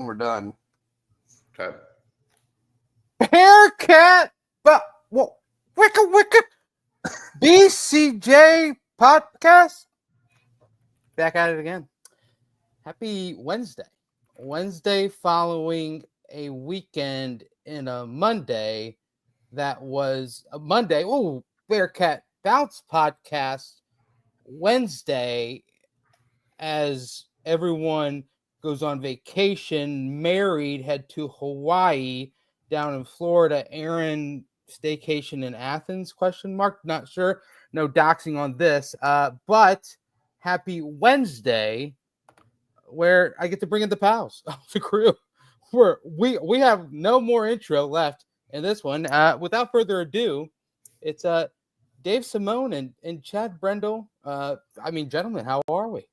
when we're done. Okay. Bearcat, but wicka. BCJ Podcast. Back at it again. Happy Wednesday. Wednesday following a weekend in a Monday that was a Monday. Oh, Bearcat Bounce Podcast. Wednesday, as everyone goes on vacation, married, head to Hawaii, down in Florida. Aaron, staycation in Athens, ? Not sure. No doxing on this. But happy Wednesday, where I get to bring in the pals of the crew. We have no more intro left in this one. Without further ado, it's Dave Simone and Chad Brendel. Gentlemen, how are we?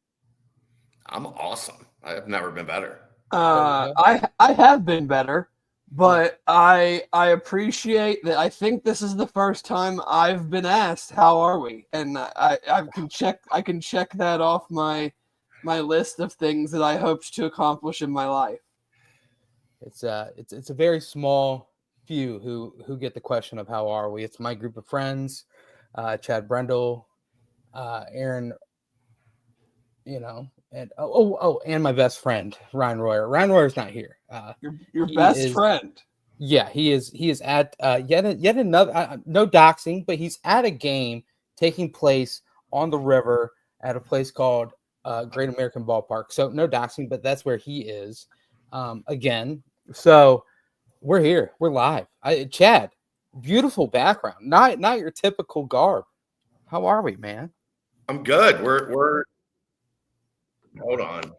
I'm awesome. I have never been better. I have been better, but I appreciate that. I think this is the first time I've been asked, "How are we?" And I can check that off my list of things that I hoped to accomplish in my life. It's a very small few who get the question of how are we. It's my group of friends, Chad Brendel, Aaron, and and my best friend Ryan Royer. Ryan Royer's not here. Your best friend. Yeah, he is at yet another no doxing, but he's at a game taking place on the river at a place called Great American Ballpark. So no doxing, but that's where he is again. So we're here. We're live. Chad, beautiful background. Not your typical garb. How are we, man? I'm good. We're Hold on.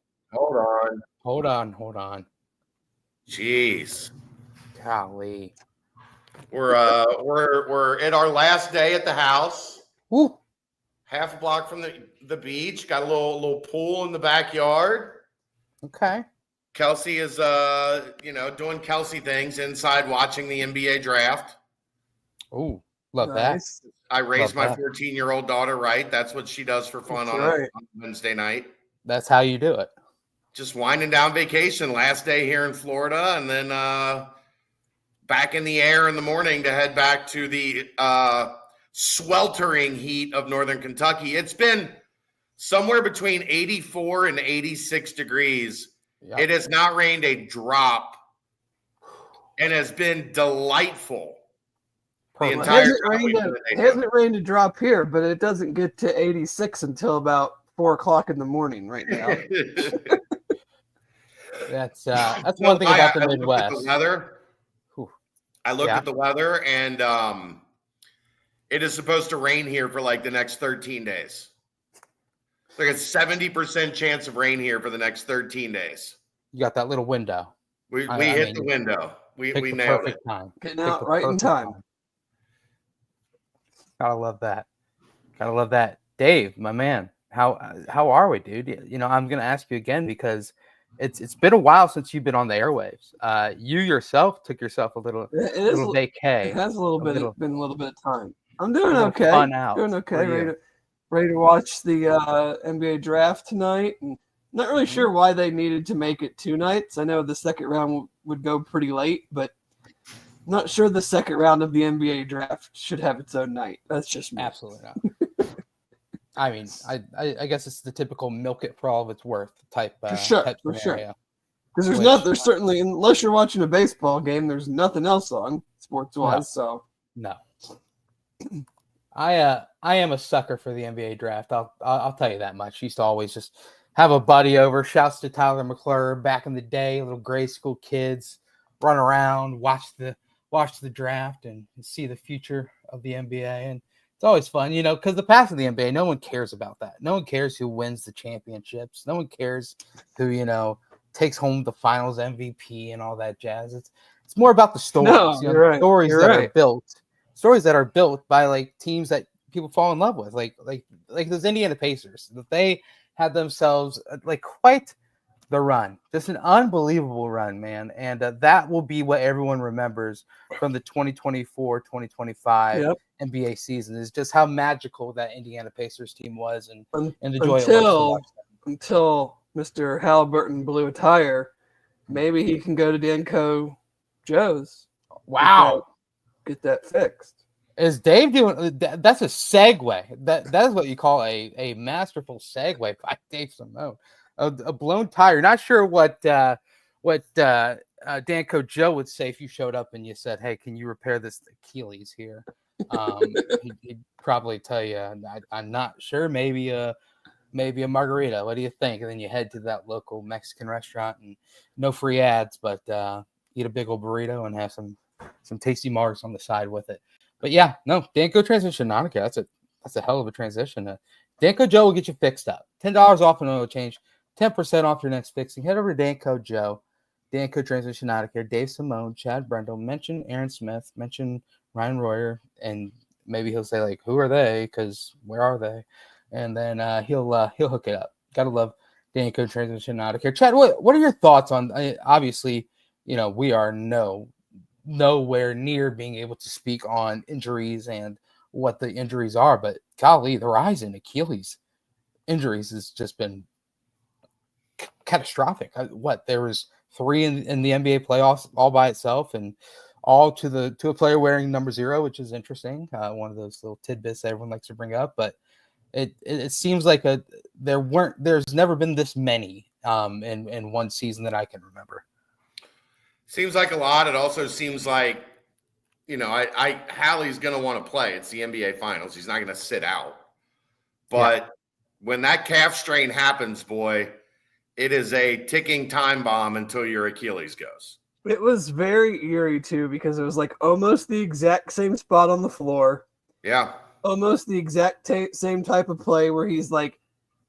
Jeez. Golly. We're at our last day at the house. Woo. Half a block from the beach. Got a little pool in the backyard. Okay. Kelsey is doing Kelsey things inside, watching the NBA draft. Oh, love Nice. that. I raised Love my that. 14-year-old daughter right. That's what she does for fun That's on right. a Wednesday night. That's how you do it. Just winding down vacation, last day here in Florida, and then back in the air in the morning to head back to the sweltering heat of northern Kentucky. It's been somewhere between 84 and 86 degrees. Yep. It has not rained a drop and has been delightful. Perfect. It hasn't rained a drop here, but it doesn't get to 86 until about 4 o'clock in the morning right now. That's one thing about the Midwest. I looked at the weather, and it is supposed to rain here for like the next 13 days. Like a 70% chance of rain here for the next 13 days. You got that little window. We hit the window. We nailed it. Time. Getting out right in time. Gotta love that. Dave, my man, how are we, dude? I'm gonna ask you again because it's been a while since you've been on the airwaves. You yourself took yourself a little vacay. It has been a little bit of time. I'm doing okay. Doing okay. Ready to watch the NBA draft tonight. And not really sure why they needed to make it 2 nights. I know the second round would go pretty late, but not sure the second round of the NBA draft should have its own night. That's just me. Absolutely not. I mean, I guess it's the typical milk it for all of it's worth type. For sure. Scenario. Because there's certainly, unless you're watching a baseball game, there's nothing else on sports-wise. No. So no. I am a sucker for the NBA draft. I'll tell you that much. Used to always just have a buddy over. Shouts to Tyler McClure back in the day. Little grade school kids run around, watch the draft, and see the future of the NBA. And it's always fun, because the past of the NBA, no one cares about that. No one cares who wins the championships. No one cares who takes home the Finals MVP and all that jazz. It's more about the stories. No, you're stories right. that are built. Stories that are built by like teams that people fall in love with, like those Indiana Pacers, that they had themselves like quite the run, just an unbelievable run, man. And that will be what everyone remembers from the 2024-2025 NBA season, is just how magical that Indiana Pacers team was, and the joy it was to watch them. Until Mr. Halliburton blew a tire maybe he can go to Danco Joe's. Wow. Get that fixed. Is Dave doing that's a segue? That is what you call a masterful segue by Dave Simone. A blown tire. Not sure what Danco Joe would say if you showed up and you said, "Hey, can you repair this Achilles here?" He'd probably tell you, "I'm not sure. Maybe a margarita. What do you think?" And then you head to that local Mexican restaurant and no free ads, but eat a big old burrito and have some tasty margs on the side with it. But yeah, no, Danco transition, Monica. That's a hell of a transition. Danco Joe will get you fixed up. $10 off an oil change, 10% off your next fixing. Head over to Danco Joe, Danco Transition Out of Here, Dave Simone, Chad Brendel, mention Aaron Smith, mention Ryan Royer, and maybe he'll say like, "Who are they?" Because where are they? And then he'll hook it up. Gotta love Danco Transition Out of Here. Chad, what are your thoughts on? Obviously, we are nowhere near being able to speak on injuries and what the injuries are, but golly, the rise in Achilles injuries has just been catastrophic. There was 3 in the NBA playoffs all by itself, and all to a player wearing number 0, which is interesting. One of those little tidbits that everyone likes to bring up, but it seems like there's never been this many in one season that I can remember. Seems like a lot. It also seems like, Hallie's going to want to play. It's the NBA Finals. He's not going to sit out. But when that calf strain happens, boy, it is a ticking time bomb until your Achilles goes. It was very eerie, too, because it was like almost the exact same spot on the floor. Yeah. Almost the exact same type of play where he's like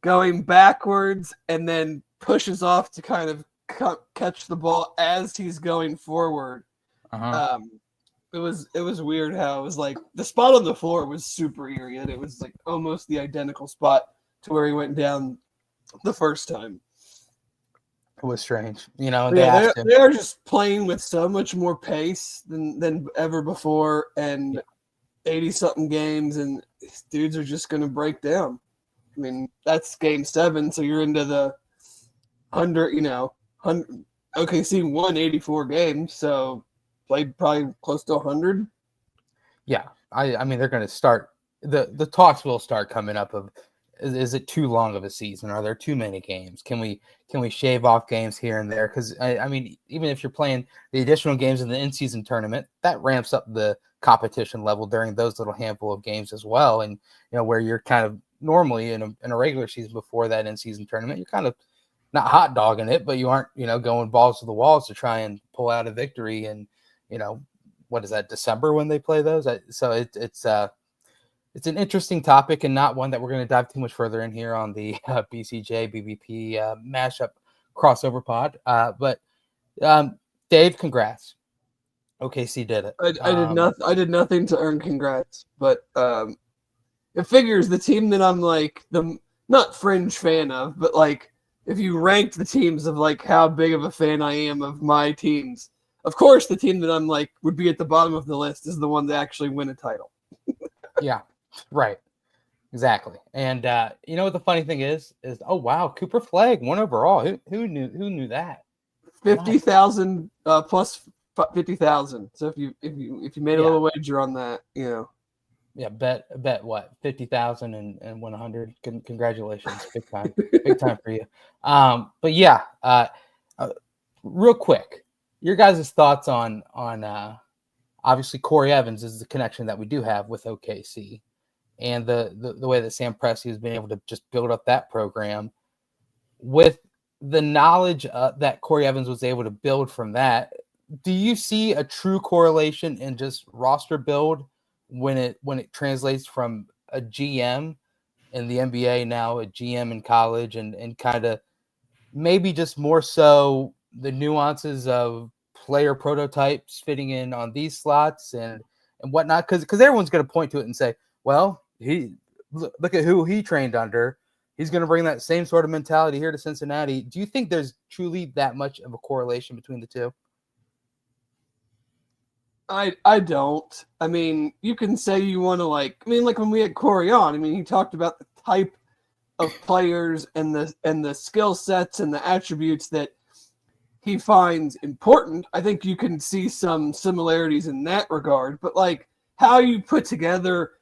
going backwards and then pushes off to kind of catch the ball as he's going forward. Uh-huh. It was weird how it was like the spot on the floor was super eerie, and it was like almost the identical spot to where he went down the first time. It was strange, they are just playing with so much more pace than ever before, and 80-something games, and dudes are just going to break down. I mean, that's game 7, so you're into the 100. OKC won 84 games, so played probably close to 100. Yeah, I mean, they're going to start the talks will start coming up of is it too long of a season? Are there too many games? Can we shave off games here and there? Because I mean, even if you're playing the additional games in the in-season tournament, that ramps up the competition level during those little handful of games as well. And where you're kind of normally in a regular season before that in-season tournament, you're kind of not hot dogging it, but you aren't going balls to the walls to try and pull out a victory. And what is that, December when they play those? So it's an interesting topic and not one that we're going to dive too much further in here on the BCJ BBP mashup crossover pod. But Dave, congrats. OKC did it. I did nothing to earn congrats, but it figures the team that I'm like the not fringe fan of, but like if you ranked the teams of like how big of a fan I am of my teams, of course the team that I'm like would be at the bottom of the list is the one that actually win a title. Yeah, right. Exactly. And you know what the funny thing is oh wow, Cooper Flagg 1 overall. Who knew that? 50,000 plus 50,000. So if you made a little wager on that, Yeah, bet what 50,000 and win 100. Congratulations, big time for you. But yeah, real quick, your guys' thoughts on obviously Corey Evans is the connection that we do have with OKC, and the way that Sam Presti has been able to just build up that program with the knowledge that Corey Evans was able to build from that. Do you see a true correlation in just roster build when it translates from a GM in the NBA now a GM in college and kind of maybe just more so the nuances of player prototypes fitting in on these slots and whatnot? Because everyone's going to point to it and say, well, look at who he trained under. He's going to bring that same sort of mentality here to Cincinnati. Do you think there's truly that much of a correlation between the two? I don't. I mean, you can say you want to like when we had Corey on, he talked about the type of players and the skill sets and the attributes that he finds important. I think you can see some similarities in that regard, but like how you put together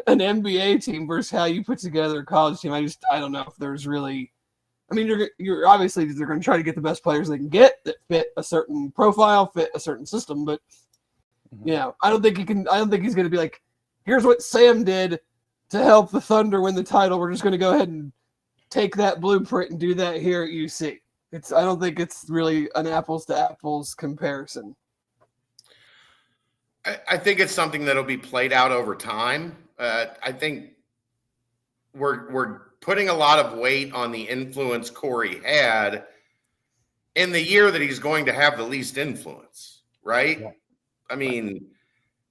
an NBA team versus how you put together a college team, I don't know if there's really. I mean, you're obviously they're going to try to get the best players they can get that fit a certain profile, fit a certain system, but I don't think he's going to be like, here's what Sam did to help the Thunder win the title. We're just going to go ahead and take that blueprint and do that here at UC. I don't think it's really an apples to apples comparison. I think it's something that'll be played out over time. I think we're putting a lot of weight on the influence Corey had in the year that he's going to have the least influence, right? Yeah. I mean,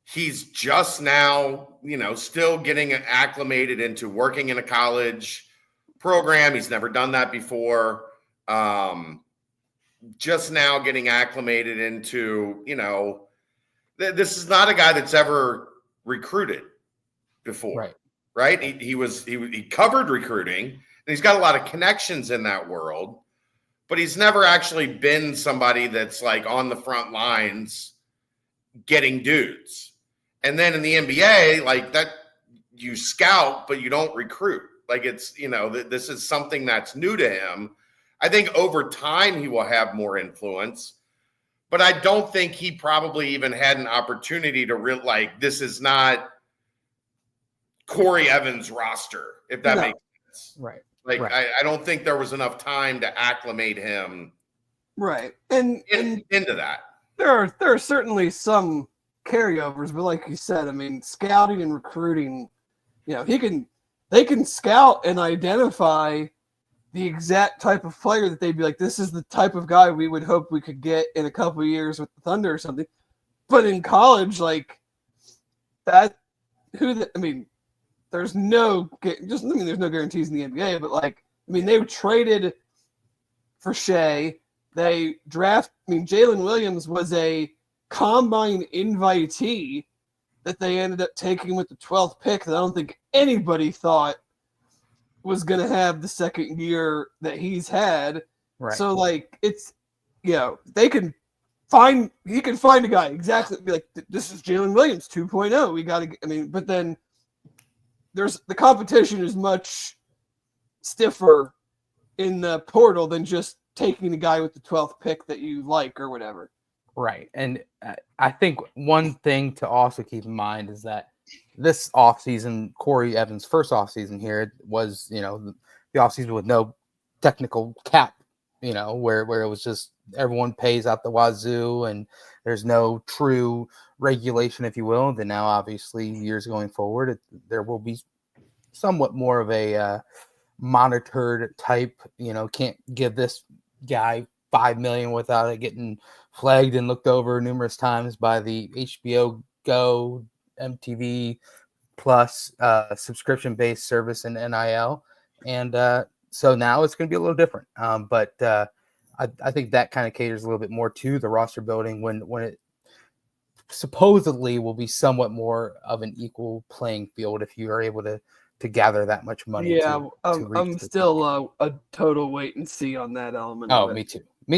he's just now, still getting acclimated into working in a college program. He's never done that before. Just now getting acclimated into, this is not a guy that's ever recruited before, right? He covered recruiting, and he's got a lot of connections in that world, but he's never actually been somebody that's like on the front lines getting dudes. And then in the NBA, like that, you scout, but you don't recruit. Like it's, this is something that's new to him. I think over time he will have more influence, but I don't think he probably even had an opportunity to this is not Corey Evans' roster, if that makes sense. Right. I don't think there was enough time to acclimate him. Right. And into that. There are certainly some carryovers, but like you said, I mean, scouting and recruiting, they can scout and identify the exact type of player that they'd be like, this is the type of guy we would hope we could get in a couple of years with the Thunder or something. But in college, like that, there's no guarantees in the NBA, but they traded for Shea. They Jalen Williams was a combine invitee that they ended up taking with the 12th pick that I don't think anybody thought was going to have the second year that he's had. Right. So it's, he can find a guy exactly, be like, this is Jalen Williams 2.0. We got to, but then the competition is much stiffer in the portal than just taking the guy with the 12th pick that you like or whatever. Right. And I think one thing to also keep in mind is that this offseason, Corey Evans' first offseason here was, the offseason with no technical cap, where it was just everyone pays out the wazoo and there's no true regulation, if you will. Then now, obviously, years going forward, there will be somewhat more of a monitored type, can't give this guy $5 million without it getting flagged and looked over numerous times by the HBO Go, MTV Plus subscription-based service in NIL. And so now it's going to be a little different. But I think that kind of caters a little bit more to the roster building when it supposedly will be somewhat more of an equal playing field if you are able to gather that much money. Yeah, I'm still a total wait and see on that element. Oh, me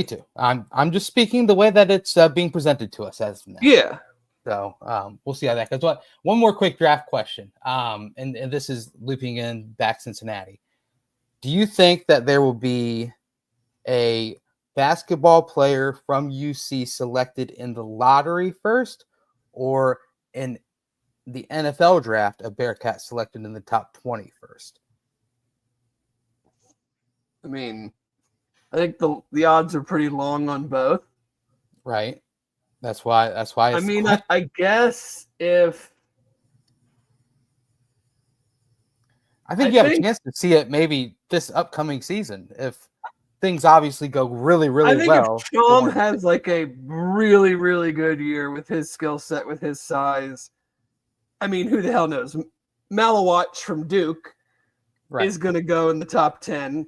too. I'm just speaking the way that it's being presented to us as of now. Yeah. So we'll see how that goes. One more quick draft question, and this is looping in back Cincinnati. Do you think that there will be a basketball player from UC selected in the lottery first, or in the NFL draft, a Bearcat selected in the top 20 first? I mean, I think the odds are pretty long on both. Right. That's why. I guess if I think you have a chance to see it maybe this upcoming season if things obviously go really, really well. If Sean has a really, really good year with his skill set, with his size, who the hell knows? Malawatch from Duke is going to go in the top 10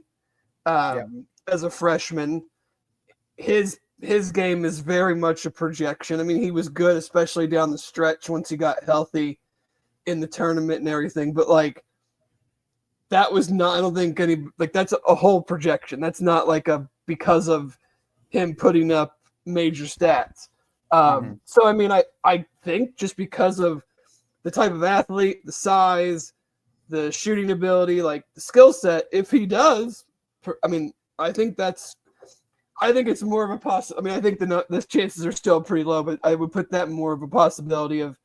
as a freshman. His game is very much a projection. He was good, especially down the stretch once he got healthy in the tournament and everything. But that was not, I don't think that's a whole projection. That's not because of him putting up major stats. So, I mean, I think just because of the type of athlete, the size, the shooting ability, like the skill set, if he does, I mean, I think it's more of a possibility. I mean, I think the chances are still pretty low, but I would put that more of a possibility of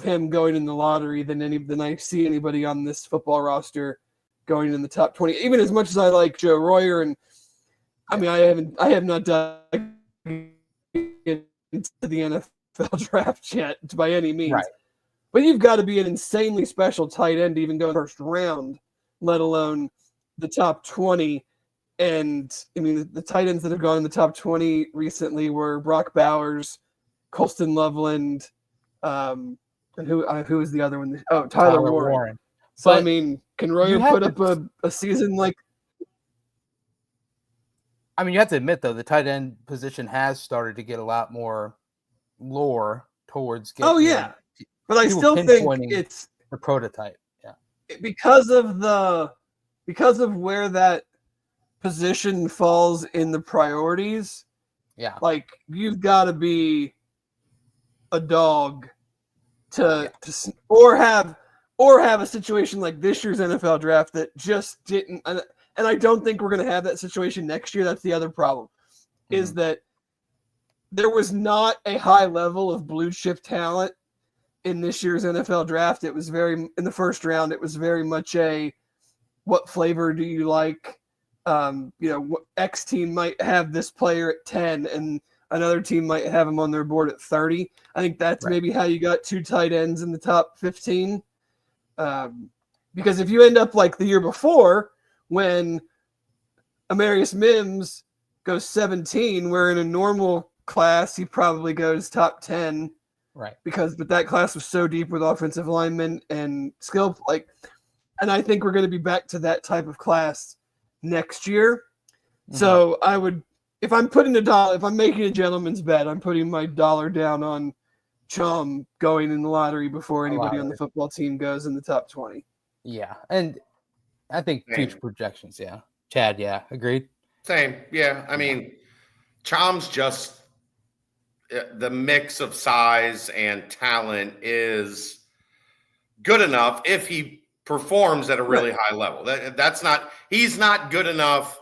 him going in the lottery than I see anybody on this football roster going in the top 20. Even as much as I like Joe Royer, and I mean, I have not dug into the NFL draft yet by any means. Right. But you've got to be an insanely special tight end to even go in the first round, let alone the top 20. And I mean, the tight ends that have gone in the top 20 recently were Brock Bowers, Colston Loveland, and who was the other one? Oh, Tyler Warren. So, I mean, can Royer put up a season like? I mean, you have to admit, though, the tight end position has started to get a lot more lore towards getting. Oh, yeah. But I still think it's the prototype. Yeah. Because of where that position falls in the priorities. Yeah. Like, you've got to be a dog to have a situation like this year's NFL draft that just didn't. And I don't think we're going to have that situation next year. That's the other problem, is that there was not a high level of blue chip talent in this year's NFL draft. It was in the first round, it was very much what flavor do you like? X team might have this player at 10 and another team might have him on their board at 30. I think that's maybe how you got 2 tight ends in the top 15. Because if you end up like the year before, when Amarius Mims goes 17, where in a normal class he probably goes top 10, right? But that class was so deep with offensive linemen and skill, and I think we're going to be back to that type of class next year. So I would, if I'm making a gentleman's bet, I'm putting my dollar down on Chum going in the lottery before anybody on the football team goes in the top 20. Yeah, and I think future projections, yeah. Chad, yeah, agreed? Same, yeah. I mean, Chom's just the mix of size and talent is good enough if he performs at a really high level. He's not good enough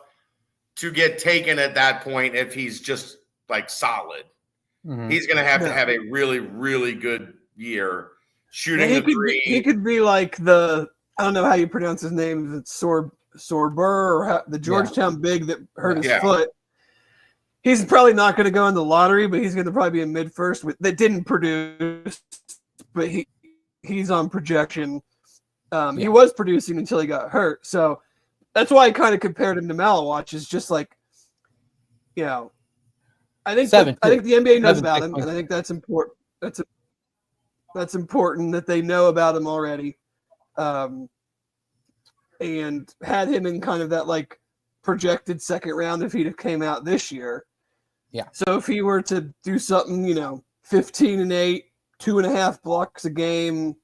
to get taken at that point if he's just like solid. He's going to have a really, really good year shooting the three. He could be like I don't know how you pronounce his name. Is it Sorber or the Georgetown big that hurt his foot? He's probably not going to go in the lottery, but he's going to probably be a mid-first that didn't produce, but he's on projection. He was producing until he got hurt. So that's why I kind of compared him to Malawatch. Is just like, I think the NBA knows about him, and I think that's important. That's important that they know about him already. And had him in kind of that like projected second round if he'd have came out this year. Yeah. So if he were to do something, 15-8, 2.5 blocks a game,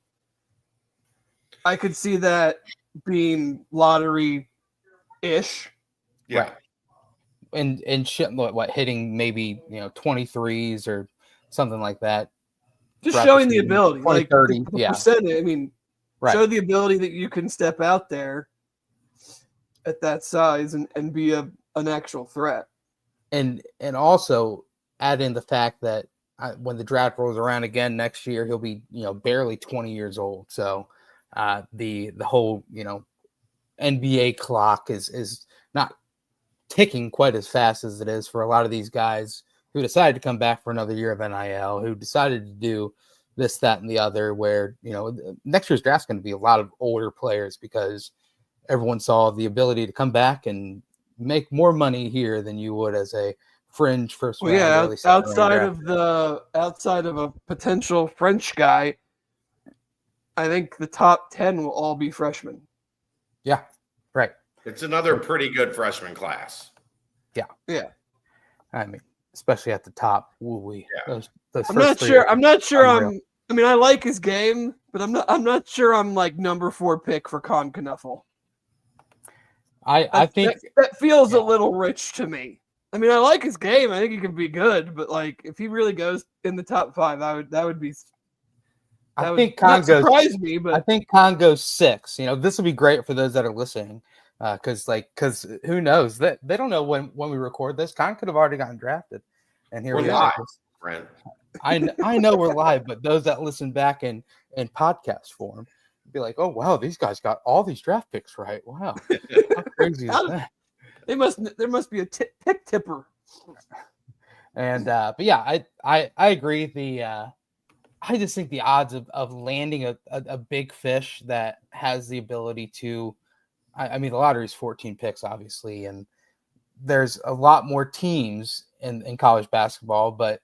I could see that being lottery-ish. Yeah. Right. And hitting maybe 23s or something like that. Just showing the ability, 20, like 30, the percentage. I mean, show the ability that you can step out there at that size and be an actual threat. And also add in the fact that when the draft rolls around again next year, he'll be barely 20 years old. So the whole NBA clock is not ticking quite as fast as it is for a lot of these guys who decided to come back for another year of NIL, who decided to do this, that, and the other, where, next year's draft is going to be a lot of older players because everyone saw the ability to come back and make more money here than you would as a fringe first round. Yeah, outside of a potential French guy, I think the top 10 will all be freshmen. Yeah, right. It's another pretty good freshman class. Yeah. Yeah. I mean, especially at the top. Those I'm not sure. I mean, I like his game, but I'm not sure I'm like number 4 pick for Con Knuffle. I think that feels a little rich to me. I mean, I like his game. I think he can be good, but like if he really goes in the top 5, that would not surprise me. But I think Con goes 6. This will be great for those that are listening, because who knows that they don't know when we record this. Con could have already gotten drafted, and here we are. Brent. I know we're live, but those that listen back in podcast form be like, oh wow, these guys got all these draft picks right. Wow, how crazy is that? There must be a pick tipper. And but yeah, I agree. I just think the odds of landing a big fish that has the ability to, I mean, the lottery is 14 picks, obviously, and there's a lot more teams in college basketball. But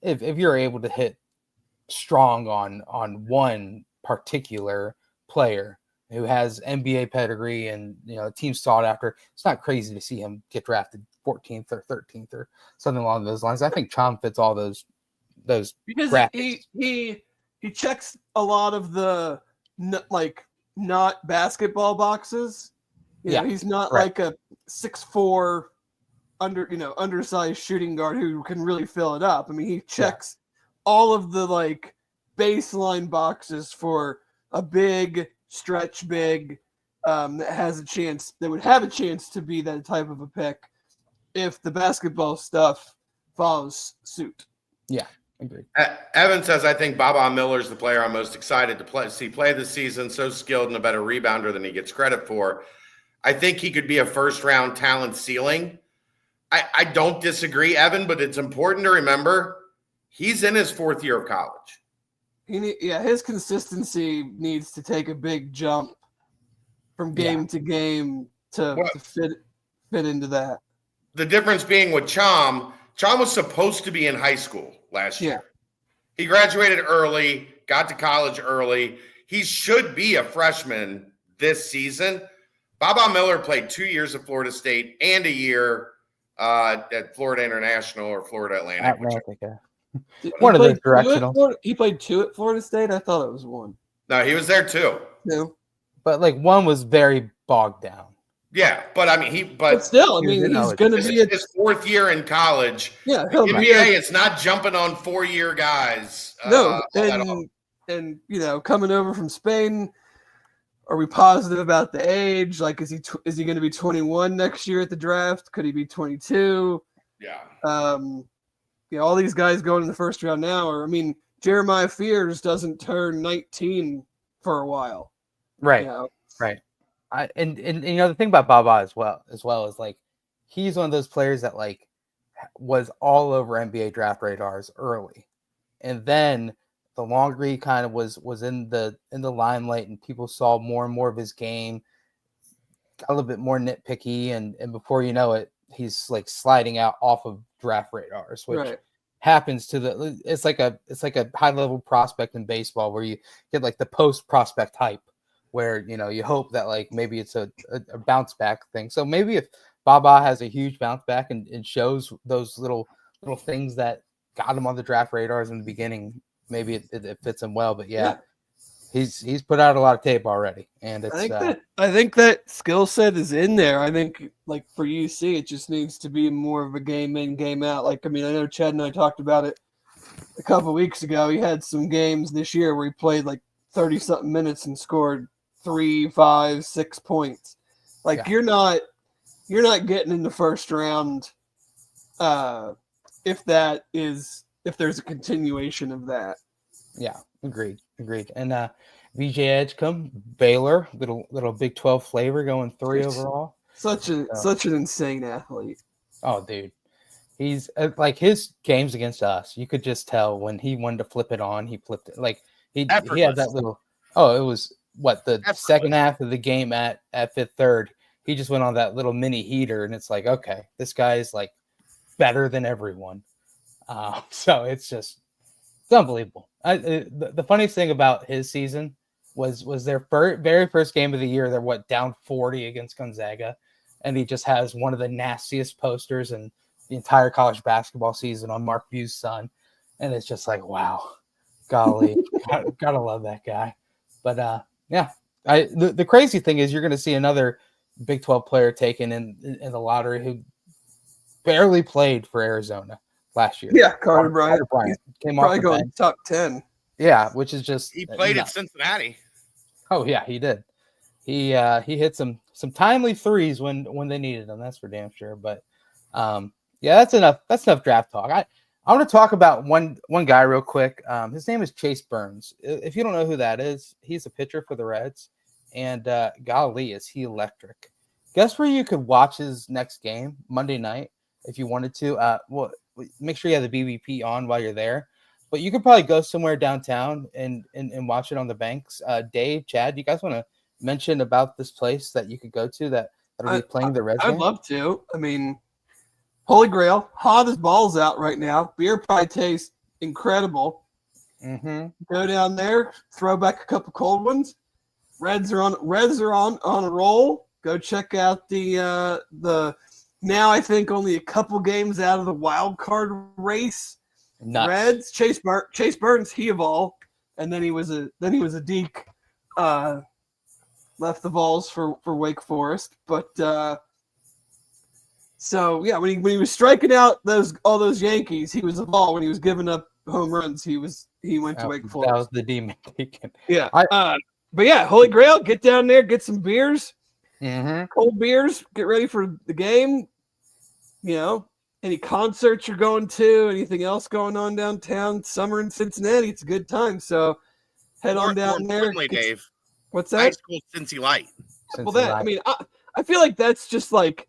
if you're able to hit strong on one particular player who has NBA pedigree and team sought after, it's not crazy to see him get drafted 14th or 13th or something along those lines. I think Chom fits all those because brackets. he checks a lot of the not basketball boxes. He's not like a 6'4" undersized shooting guard who can really fill it up. I mean, he checks all of the like baseline boxes for a big stretch big that would have a chance to be that type of a pick if the basketball stuff follows suit. Yeah, agreed. Evan says, I think Baba Miller's the player I'm most excited to see play this season. So skilled and a better rebounder than he gets credit for. I think he could be a first-round talent ceiling. I don't disagree, Evan, but it's important to remember he's in his 4th year of college. His consistency needs to take a big jump from game to game to fit into that. The difference being with Chom was supposed to be in high school last year. He graduated early, got to college early. He should be a freshman this season. Baba Miller played 2 years at Florida State and a year at Florida International or Florida Atlantic. One of those directional. He played 2 at Florida State? I thought it was 1. No, he was there too. No. But like 1 was very bogged down. Yeah, but I mean, but still, I mean, he's going to be his 4th year in college. Yeah, the NBA is not jumping on 4-year guys. No, and coming over from Spain, are we positive about the age? Like, is he going to be 21 next year at the draft? Could he be 22? Yeah. All these guys going in the first round now. Jeremiah Fears doesn't turn 19 for a while. Right. Right. And the thing about Baba as well is like he's one of those players that like was all over NBA draft radars early, and then the longer he kind of was in the limelight and people saw more and more of his game, got a little bit more nitpicky, and before you know it, he's like sliding out off of draft radars, which happens to it's like a high level prospect in baseball where you get like the post prospect hype, where you hope that like maybe it's a bounce back thing. So maybe if Baba has a huge bounce back and shows those little things that got him on the draft radars in the beginning, maybe it fits him well. But he's put out a lot of tape already, and it's I think that skill set is in there. I think like for UC, it just needs to be more of a game in, game out. Like, I know Chad and I talked about it a couple of weeks ago. He had some games this year where he played like 30-something minutes and scored 3, 5, 6 points. Like you're not getting in the first round if there's a continuation of that. Yeah, agreed. And VJ Edgecombe, Baylor, little Big 12 flavor, going 3 overall. Such an insane athlete. Oh, dude. He's like his games against us. You could just tell when he wanted to flip it on, he flipped it. Like he had that little. Oh, it was second half of the game at Fifth Third. He just went on that little mini heater, and it's like, okay, this guy is like better than everyone. So it's unbelievable. The funniest thing about his season was their very first game of the year. They're down 40 against Gonzaga, and he just has one of the nastiest posters in the entire college basketball season on Mark View's son, and it's just like, wow, golly, gotta love that guy. But the crazy thing is you're going to see another Big 12 player taken in the lottery who barely played for Arizona last year. Yeah, Carter Bryant came probably off going top 10. Yeah, which is just he played at Cincinnati. Oh yeah, he did. He hit some timely threes when they needed them. That's for damn sure. But yeah, that's enough. That's enough draft talk. I want to talk about one guy real quick. His name is Chase Burns. If you don't know who that is, he's a pitcher for the Reds, and golly, is he electric. Guess where you could watch his next game Monday night if you wanted to. Well, make sure you have the BBP on while you're there. But you could probably go somewhere downtown and watch it on the banks. Dave, Chad, you guys want to mention about this place that you could go to that'll be playing the Reds game? I'd love to. I mean, Holy Grail, hot as balls out right now. Beer pie tastes incredible. Mm-hmm. Go down there, throw back a couple cold ones. Reds are on a roll. Go check out the now I think only a couple games out of the wild card race. Nuts. Reds, Chase Burns, he of all, and then he was a deke. Left the Vols for Wake Forest, but so yeah, when he was striking out all those Yankees, he was a Vol. When he was giving up home runs, he went to Wake Forest. That was the demon taken. Yeah, but yeah, Holy Grail, get down there, get some beers, cold beers, get ready for the game. You know. Any concerts you're going to, anything else going on downtown, summer in Cincinnati, it's a good time. So head on down there. Dave. What's that? High school Cincy Light. I mean, I feel like that's just like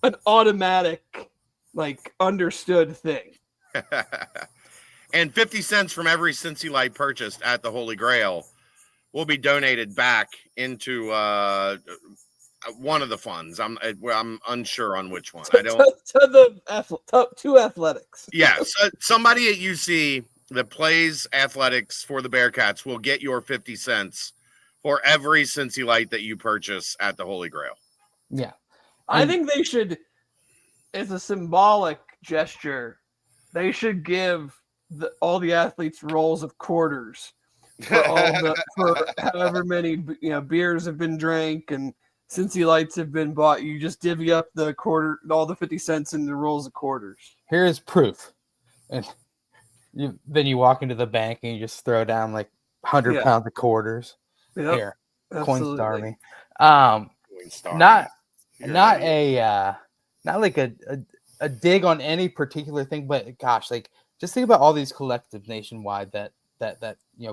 an automatic, like understood thing. And 50 cents from every Cincy Light purchased at the Holy Grail will be donated back into one of the funds. I'm unsure on which one. I don't to athletics. Yeah, so somebody at UC that plays athletics for the Bearcats will get your 50 cents for every Cincy Light that you purchase at the Holy Grail. Yeah, I think they should, as a symbolic gesture, they should give all the athletes rolls of quarters for however many beers have been drank and Cincy Lights have been bought. You just divvy up all the 50 cents into rolls of quarters. Here's proof. And then you walk into the bank and you just throw down like 100 pounds of quarters. Yep, here, Coinstar me. Coinstar. Not like a dig on any particular thing, but gosh, like just think about all these collectives nationwide that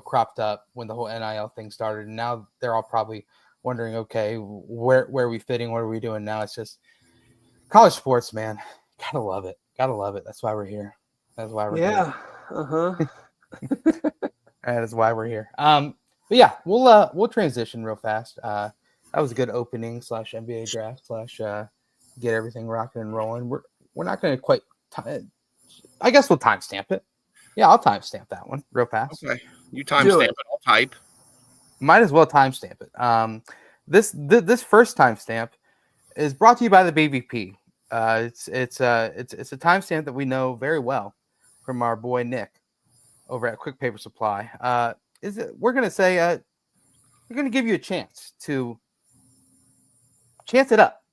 cropped up when the whole NIL thing started, and now they're all probably wondering, okay, where are we fitting? What are we doing now? It's just college sports, man. Gotta love it. That's why we're here. That's why we're here. Yeah. That is why we're here. But yeah, we'll transition real fast. That was a good opening / NBA draft / get everything rocking and rolling. We're not going to quite. I guess we'll timestamp it. Yeah, I'll timestamp that one real fast. Okay, you timestamp it. I'll type. Might as well timestamp it. This first timestamp is brought to you by the BBP. It's a timestamp that we know very well from our boy Nick over at Quick Paper Supply. We're gonna say we're gonna give you a chance to chance it up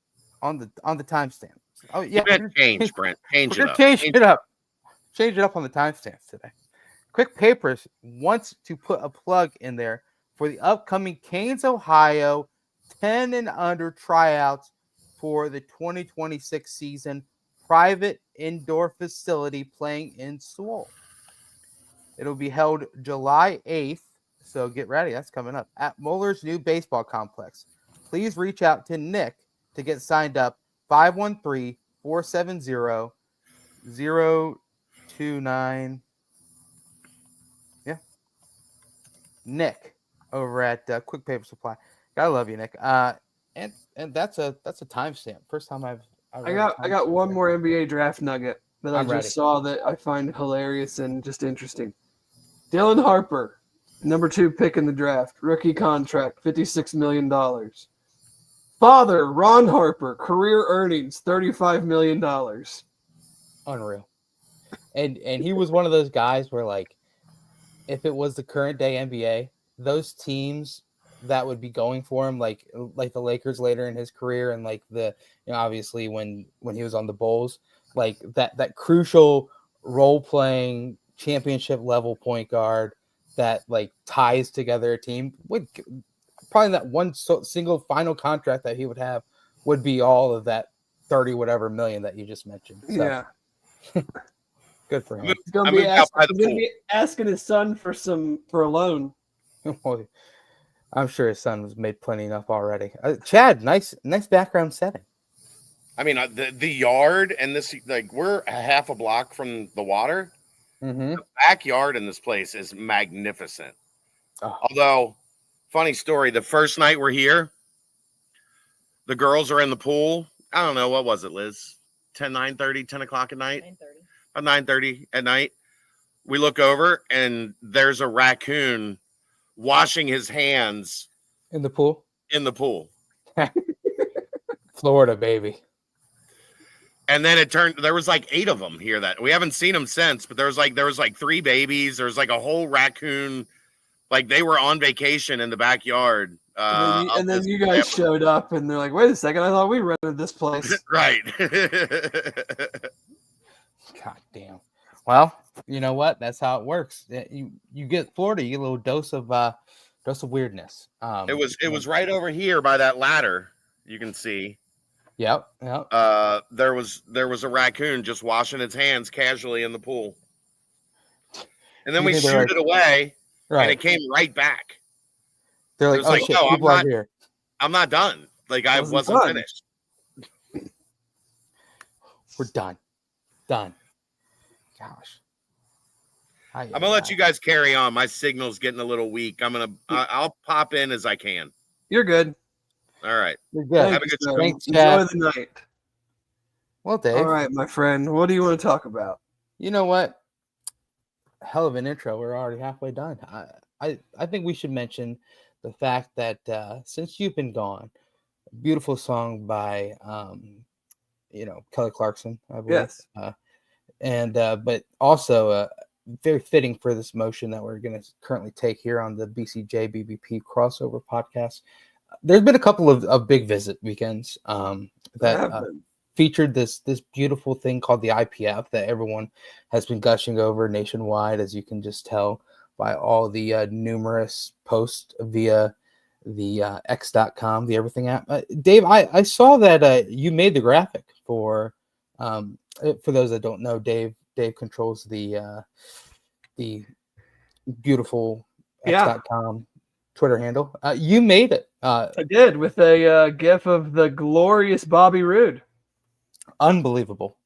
on the timestamp. Oh yeah, change Brent. Change it up. Change it up. Change it up on the timestamps today. Quick Papers wants to put a plug in there for the upcoming Canes, Ohio 10 and under tryouts for the 2026 season, private indoor facility playing in Sewell. It'll be held July 8th, so get ready. That's coming up at Muller's new baseball complex. Please reach out to Nick to get signed up. 513-470-029. Yeah. Nick over at Quick Paper Supply. Gotta love you, Nick. And that's a timestamp. First time I got one more NBA draft nugget that I just saw that I find hilarious and just interesting. Dylan Harper, number 2 pick in the draft, rookie contract, $56 million. Father, Ron Harper, career earnings, $35 million. Unreal. And he was one of those guys where, like, if it was the current day NBA, those teams that would be going for him, like the Lakers later in his career, and like obviously when he was on the Bulls, like that crucial role-playing championship level point guard that like ties together a team. Would probably that one single final contract that he would have would be all of that 30 whatever million that you just mentioned. So. Yeah. Good for him. He's gonna be asking his son for a loan. I'm sure his son was made plenty enough already. Chad, nice background setting. I mean, the yard and this, like, we're a half a block from the water. Mm-hmm. The backyard in this place is magnificent. Oh. Although, funny story, the first night we're here, the girls are in the pool. I don't know, what was it, Liz? 10 o'clock at night? 9:30. At 9:30 at night. We look over, and there's a raccoon washing his hands in the pool. Florida, baby. And then there was like 8 of them here that we haven't seen them since, but there was like 3 babies. There was like a whole raccoon. Like they were on vacation in the backyard. And then you guys showed up and they're like, wait a second, I thought we rented this place. Right. God damn. Well, you know what? That's how it works. You get Florida, you get a little dose of weirdness. It was right over here by that ladder. You can see. Yep. There was a raccoon just washing its hands casually in the pool. And then we shoot it away, and it came right back. They're like, shit, no, people are here. I'm not done. Like I wasn't finished. We're done. Gosh. I'm gonna let you guys carry on. My signal's getting a little weak. I'll pop in as I can. You're good. All right. You're good. Have a good show. Thanks, Enjoy the night. Well, Dave. All right, my friend. What do you want to talk about? You know what? Hell of an intro. We're already halfway done. I think we should mention the fact that since you've been gone, a beautiful song by Kelly Clarkson, I believe. Yes. But also very fitting for this motion that we're going to currently take here on the BCJ BBP Crossover Podcast. There's been a couple of big visit weekends that featured this beautiful thing called the IPF that everyone has been gushing over nationwide, as you can just tell by all the numerous posts via the X.com, the Everything app. Dave, I saw that you made the graphic for those that don't know, Dave controls the beautiful X.com Twitter handle. You made it. I did, with a gif of the glorious Bobby Roode. Unbelievable.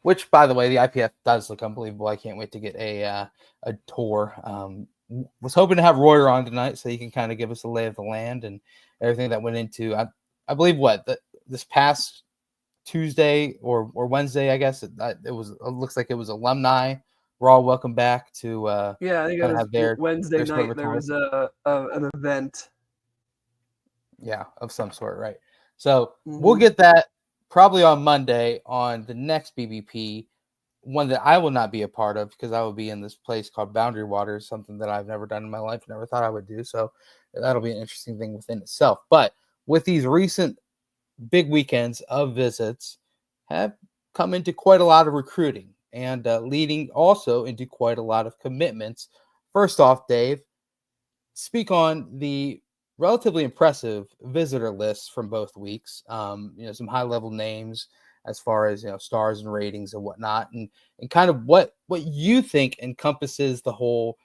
Which, by the way, the IPF does look unbelievable. I can't wait to get a tour. Was hoping to have Royer on tonight so he can kind of give us a lay of the land and everything that went into. I believe this past Tuesday or Wednesday, I guess it looks like it was alumni. We're all welcome back to. I think it was Wednesday night. There was an event. Yeah, of some sort, right? So we'll get that probably on Monday on the next BBP, one that I will not be a part of because I will be in this place called Boundary Waters, something that I've never done in my life, never thought I would do. So that'll be an interesting thing within itself. But with these recent big weekends of visits have come into quite a lot of recruiting and leading also into quite a lot of commitments. First off, Dave, speak on the relatively impressive visitor lists from both weeks. Some high level names as far as stars and ratings and whatnot, and kind of what you think encompasses the whole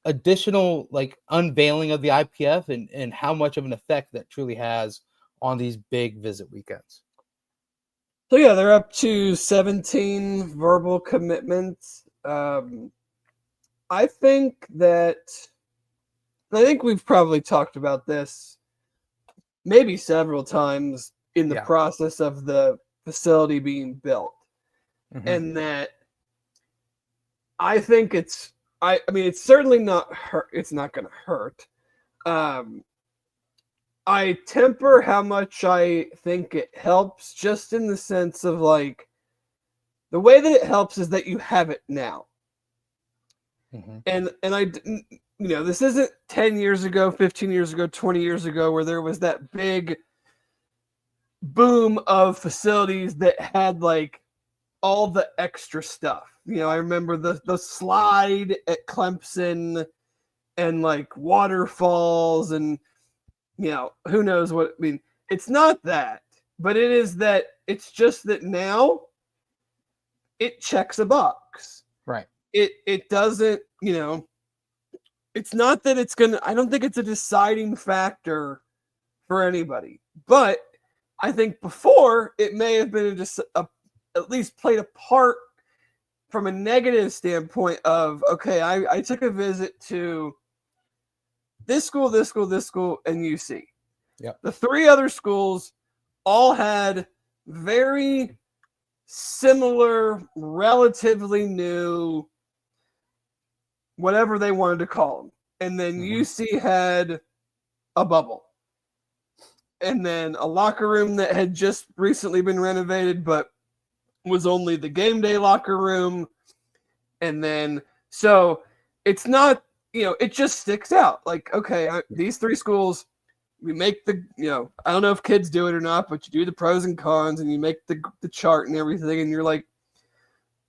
additional unveiling of the IPF and how much of an effect that truly has on these big visit weekends. So yeah, they're up to 17 verbal commitments. I think we've probably talked about this maybe several times in the process of the facility being built. And that I think it's certainly not hurt. It's not going to hurt. I temper how much I think it helps, just in the sense of the way that it helps is that you have it now. And this isn't 10 years ago, 15 years ago, 20 years ago, where there was that big boom of facilities that had all the extra stuff. I remember the slide at Clemson and like waterfalls and who knows what. I mean, it's not that, but it is that it's just that now it checks a box. Right. It doesn't, it's not that it's I don't think it's a deciding factor for anybody, but I think before it may have been at least played a part from a negative standpoint of, okay, I took a visit to this school, and UC. Yep. The three other schools all had very similar, relatively new, whatever they wanted to call them. And then UC had a bubble. And then a locker room that had just recently been renovated, but was only the game day locker room. And then, so it's not, it just sticks out. Like, okay, these three schools, we make the, I don't know if kids do it or not, but you do the pros and cons and you make the chart and everything. And you're like,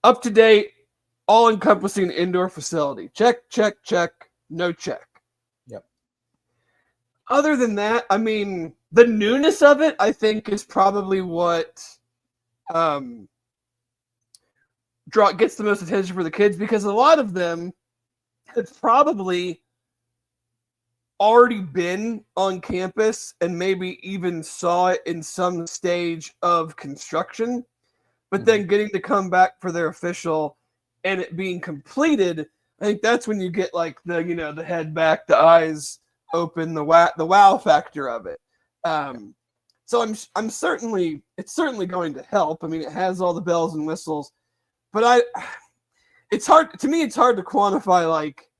up to date, all encompassing indoor facility. Check, check, check, no check. Yep. Other than that, I mean, the newness of it, I think, is probably what gets the most attention for the kids, because a lot of them have probably already been on campus and maybe even saw it in some stage of construction, but then getting to come back for their official and it being completed, I think that's when you get like the, the head back, the eyes open, the wow factor of it. So I'm certainly, it's certainly going to help. I mean, it has all the bells and whistles, but it's hard to quantify, like,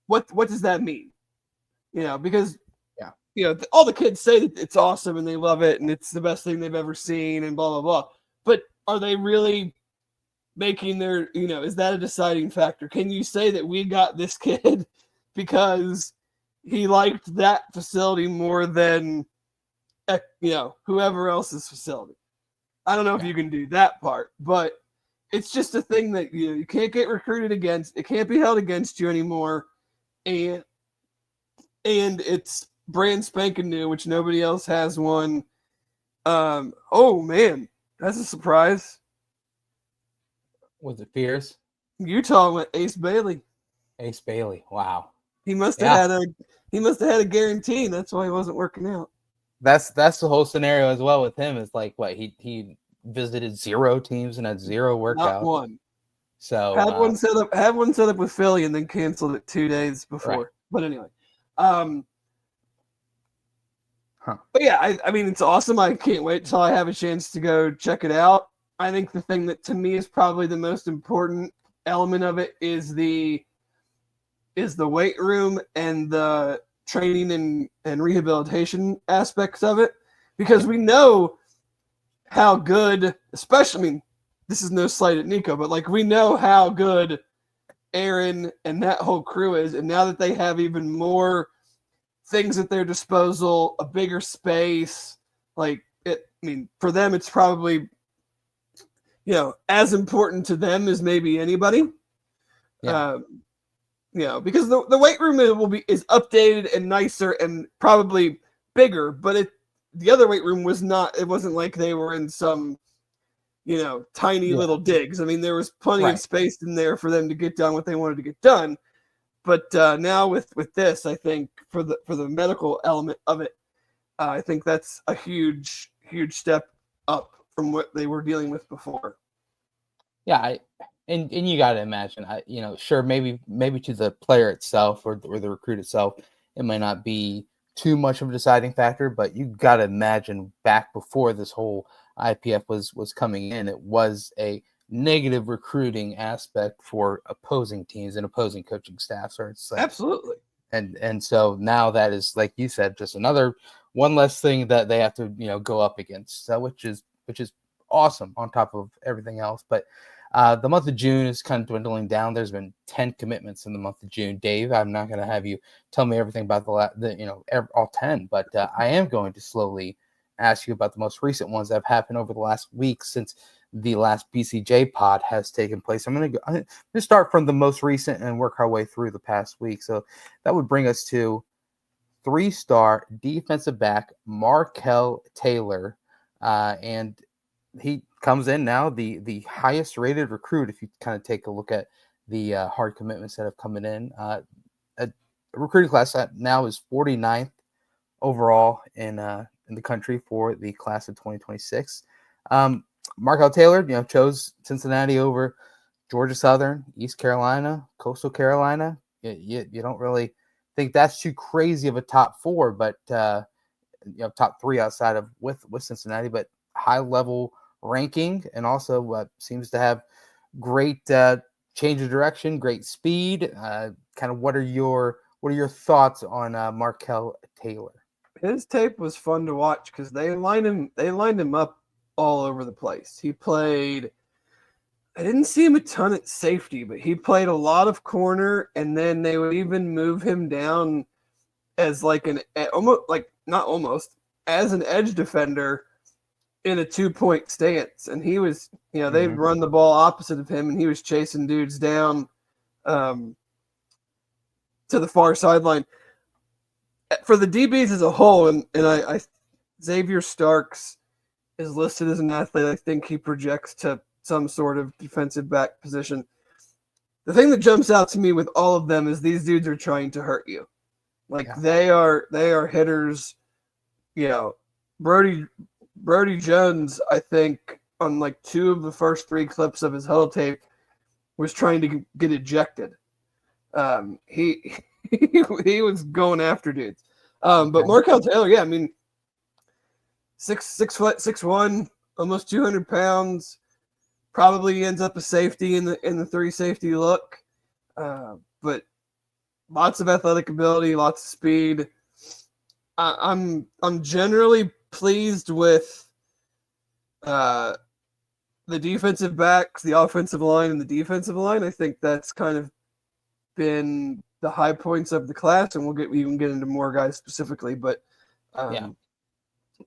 what does that mean? Because all the kids say that it's awesome and they love it and it's the best thing they've ever seen and blah, blah, blah. But are they really making their, is that a deciding factor? Can you say that we got this kid because he liked that facility more than, whoever else's facility? I don't know if you can do that part, but it's just a thing that you can't get recruited against. It can't be held against you anymore. And it's brand spanking new, which nobody else has one. Oh man, that's a surprise. Was it Fears? Utah went Ace Bailey. Ace Bailey. Wow. He must have had a guarantee, and that's why he wasn't working out. That's the whole scenario as well with him. Is like what he visited 0 teams and had 0 workouts. Not one. So had one set up with Philly and then canceled it 2 days before. Right. But anyway, but yeah, I mean, it's awesome. I can't wait till I have a chance to go check it out. I think the thing that to me is probably the most important element of it is the weight room and the training and rehabilitation aspects of it, because we know how good, especially, I mean, this is no slight at Nico, but like we know how good Aaron and that whole crew is, and now that they have even more things at their disposal, a bigger space, like it, I mean, for them it's probably as important to them as maybe anybody. Yeah. Because the weight room is updated and nicer and probably bigger, but the other weight room was not. It wasn't like they were in some, tiny little digs. I mean, there was plenty of space in there for them to get done what they wanted to get done. But now with this, I think for the medical element of it, I think that's a huge step up from what they were dealing with before. Yeah, and you got to imagine, sure, maybe to the player itself or the recruit itself, it might not be too much of a deciding factor, but you got to imagine back before this whole IPF was coming in, it was a negative recruiting aspect for opposing teams and opposing coaching staffs. So it's like, absolutely. And so now that is, like you said, just another one less thing that they have to go up against. So which is awesome on top of everything else. But the month of June is kind of dwindling down. There's been 10 commitments in the month of June. Dave, I'm not going to have you tell me everything about all 10, but I am going to slowly ask you about the most recent ones that have happened over the last week since the last BCJ pod has taken place. I'm going to start from the most recent and work our way through the past week. So that would bring us to 3-star defensive back Markel Taylor, and he comes in now the highest rated recruit. If you kind of take a look at the hard commitments that have come in, a recruiting class that now is 49th overall in the country for the class of 2026. Markel Taylor, chose Cincinnati over Georgia Southern, East Carolina, Coastal Carolina. You don't really think that's too crazy of a top 4, but top 3 outside of with Cincinnati, but high level ranking, and also seems to have great change of direction, great speed. Kind of what are your thoughts on Markel Taylor? His tape was fun to watch because they lined him up all over the place. He played. I didn't see him a ton at safety, but he played a lot of corner, and then they would even move him down as as an edge defender in a 2-point stance. And he was, they'd run the ball opposite of him, and he was chasing dudes down to the far sideline. For the DBs as a whole, and I Xavier Starks is listed as an athlete. I think he projects to some sort of defensive back position. The thing that jumps out to me with all of them is these dudes are trying to hurt you. They are hitters. Brody Jones, I think, on 2 of the first 3 clips of his huddle tape, was trying to get ejected. He was going after dudes. But Markel Taylor, 6'1", almost 200 pounds. Probably ends up a safety in the 3 safety look, but lots of athletic ability, lots of speed. I'm generally pleased with the defensive backs, the offensive line, and the defensive line. I think that's kind of been the high points of the class, and we can get into more guys specifically. But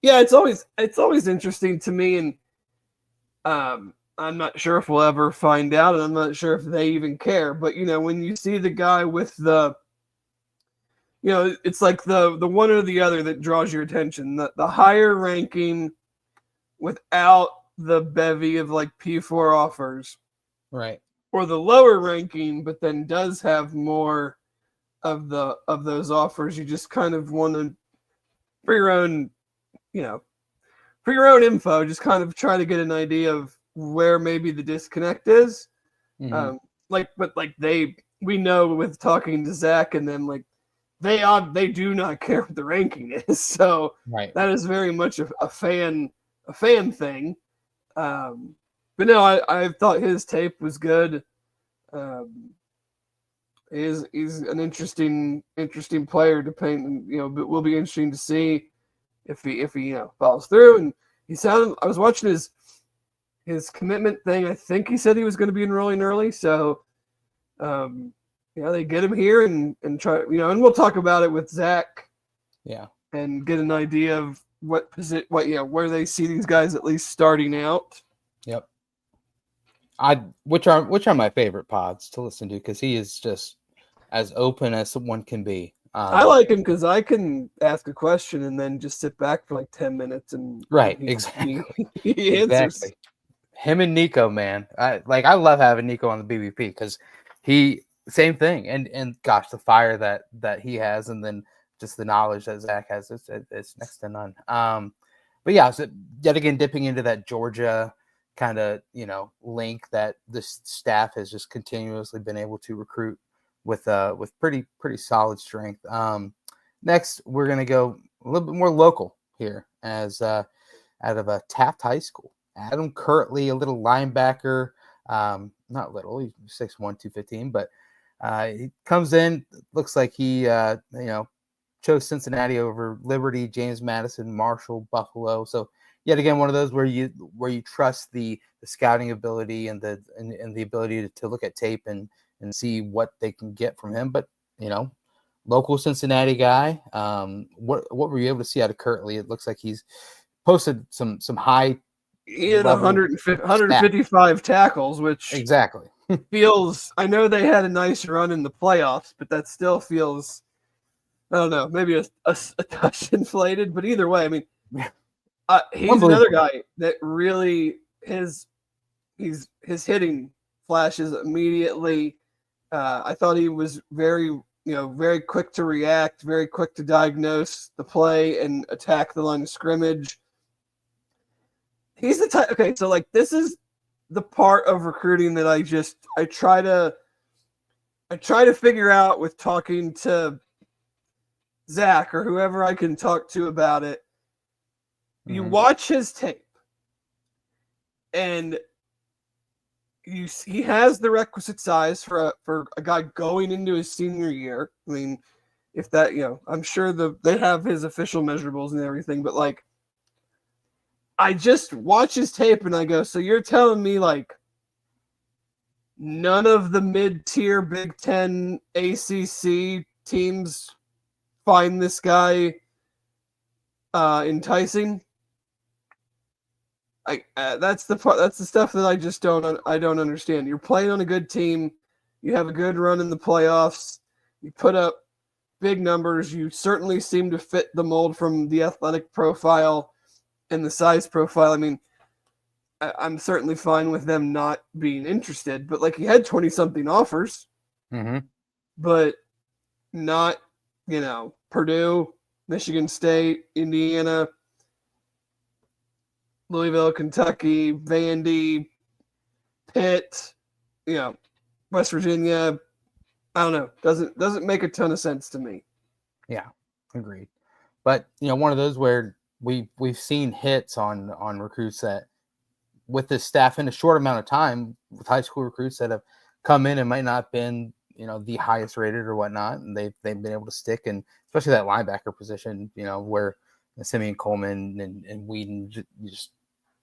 it's always interesting to me, and I'm not sure if we'll ever find out, and I'm not sure if they even care. But, when you see the guy with the, it's like the one or the other that draws your attention. The higher ranking without the bevy of P4 offers. Right. Or the lower ranking, but then does have more of those offers. You just kind of want to, for your own info, just kind of try to get an idea of where maybe the disconnect is. Mm-hmm. We know with talking to Zach and them, they do not care what the ranking is. So that is very much a fan thing. But no, I thought his tape was good. He's an interesting player to paint, but will be interesting to see if he follows through. And I was watching his commitment thing. I think he said he was going to be enrolling early. So, they get him here and try, and we'll talk about it with Zach. Yeah. And get an idea of where they see these guys at least starting out. Yep. Which are my favorite pods to listen to, because he is just as open as someone can be. I like him because I can ask a question and then just sit back for 10 minutes and exactly. He answers. Exactly. Him and Nico, man. I love having Nico on the BBP because he same thing, and gosh, the fire that he has, and then just the knowledge that Zach has, it's next to none. But yeah, so yet again dipping into that Georgia kind of link that this staff has just continuously been able to recruit with pretty solid strength. Next, we're gonna go a little bit more local here, as out of Taft High School. Adam Kirtley, a little linebacker, not little, he's 6'1", 215, but he comes in, looks like he chose Cincinnati over Liberty, James Madison, Marshall, Buffalo. So yet again, one of those where you trust the scouting ability and the ability to look at tape and see what they can get from him. But local Cincinnati guy. What were you able to see out of Kirtley? It looks like he's posted some high He had 155 tackles, which exactly feels. I know they had a nice run in the playoffs, but that still feels. I don't know, maybe a touch inflated, but either way, I mean, he's another guy that really his hitting flashes immediately. I thought he was very quick to react, very quick to diagnose the play and attack the line of scrimmage. He's the type. Okay, so like this is the part of recruiting that I try to figure out with talking to Zach or whoever I can talk to about it. You watch his tape, and he has the requisite size for a guy going into his senior year. I mean, if that, I'm sure they have his official measurables and everything, but like, I just watch his tape and I go, so you're telling me like none of the mid-tier Big Ten ACC teams find this guy enticing? That's the part. That's the stuff that I just don't understand. You're playing on a good team. You have a good run in the playoffs. You put up big numbers. You certainly seem to fit the mold from the athletic profile and the size profile. I mean, I'm certainly fine with them not being interested, but like he had 20-something offers, but not, Purdue, Michigan State, Indiana, Louisville, Kentucky, Vandy, Pitt, West Virginia. I don't know. Doesn't make a ton of sense to me. Yeah, agreed. But one of those where we've seen hits on recruits that with this staff in a short amount of time with high school recruits that have come in and might not have been the highest rated or whatnot, and they've been able to stick, and especially that linebacker position, where Simeon Coleman and Whedon just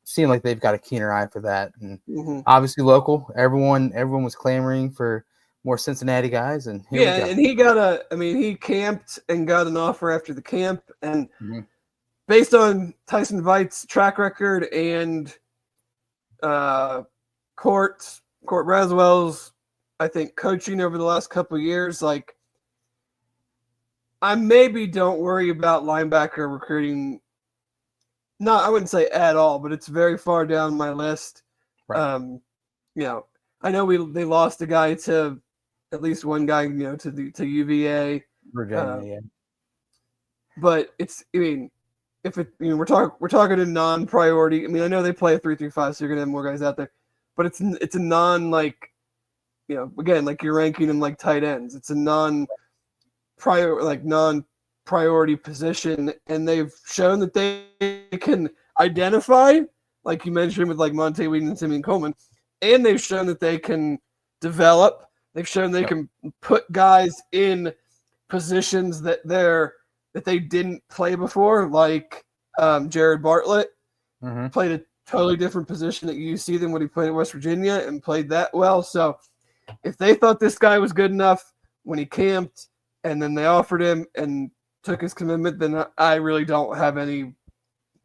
seem like they've got a keener eye for that. And obviously local, everyone was clamoring for more Cincinnati guys, and and he camped and got an offer after the camp, and based on Tyson Veit's track record and Court Braswell's, I think, coaching over the last couple of years, like I maybe don't worry about linebacker recruiting. No, I wouldn't say at all, but it's very far down my list. Right. I know they lost a guy to at least one guy, to UVA, Virginia. But we're talking a non-priority. I mean, I know they play a 3-3-5, so you're gonna have more guys out there, but it's a non, like, again, like you're ranking them like tight ends. It's a non-priority position, and they've shown that they can identify, like you mentioned with like Monte Whedon and Simeon Coleman, and they've shown that they can develop. They've shown they can put guys in positions that they didn't play before, like Jared Bartlett played a totally different position at UC than what he played at West Virginia and played that well. So if they thought this guy was good enough when he camped and then they offered him and took his commitment, then I really don't have any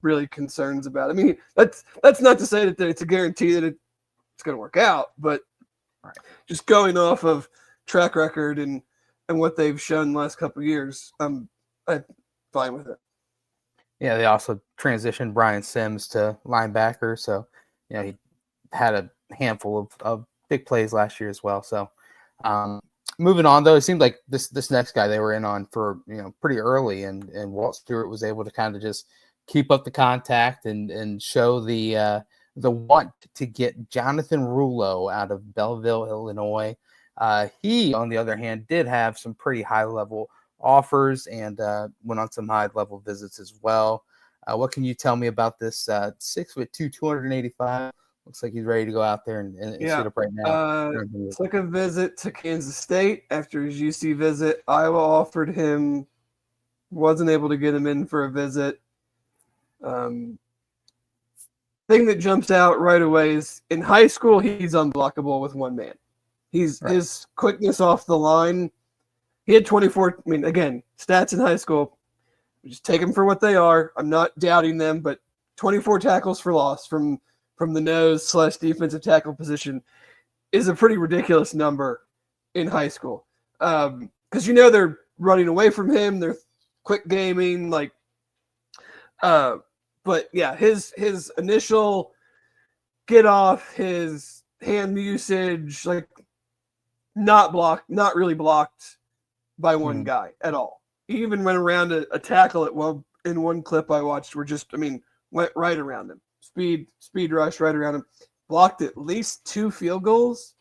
really concerns about it. I mean, that's not to say that it's a guarantee that it's going to work out, but just going off of track record and what they've shown the last couple of years, I'm fine with it. Yeah, they also transitioned Brian Sims to linebacker, so he had a handful of big plays last year as well. So moving on, though, it seemed like this next guy they were in on for pretty early, and Walt Stewart was able to kind of just keep up the contact and show the want to get Jonathan Rouleau out of Belleville, Illinois. He, on the other hand, did have some pretty high-level offers and went on some high-level visits as well. What can you tell me about this 6'2", 285? Looks like he's ready to go out there and suit up right now. Took a visit to Kansas State after his UC visit. Iowa offered him, wasn't able to get him in for a visit. Thing that jumps out right away is in high school, he's unblockable with one man. His quickness off the line. He had 24. I mean, again, stats in high school. Just take them for what they are. I'm not doubting them, but 24 tackles for loss from the nose / defensive tackle position is a pretty ridiculous number in high school. Because they're running away from him, they're quick gaming, but yeah, his initial get off, his hand usage, not really blocked by one guy at all. He even went around a tackle in one clip I watched went right around him. Speed rush right around him. Blocked at least 2 field goals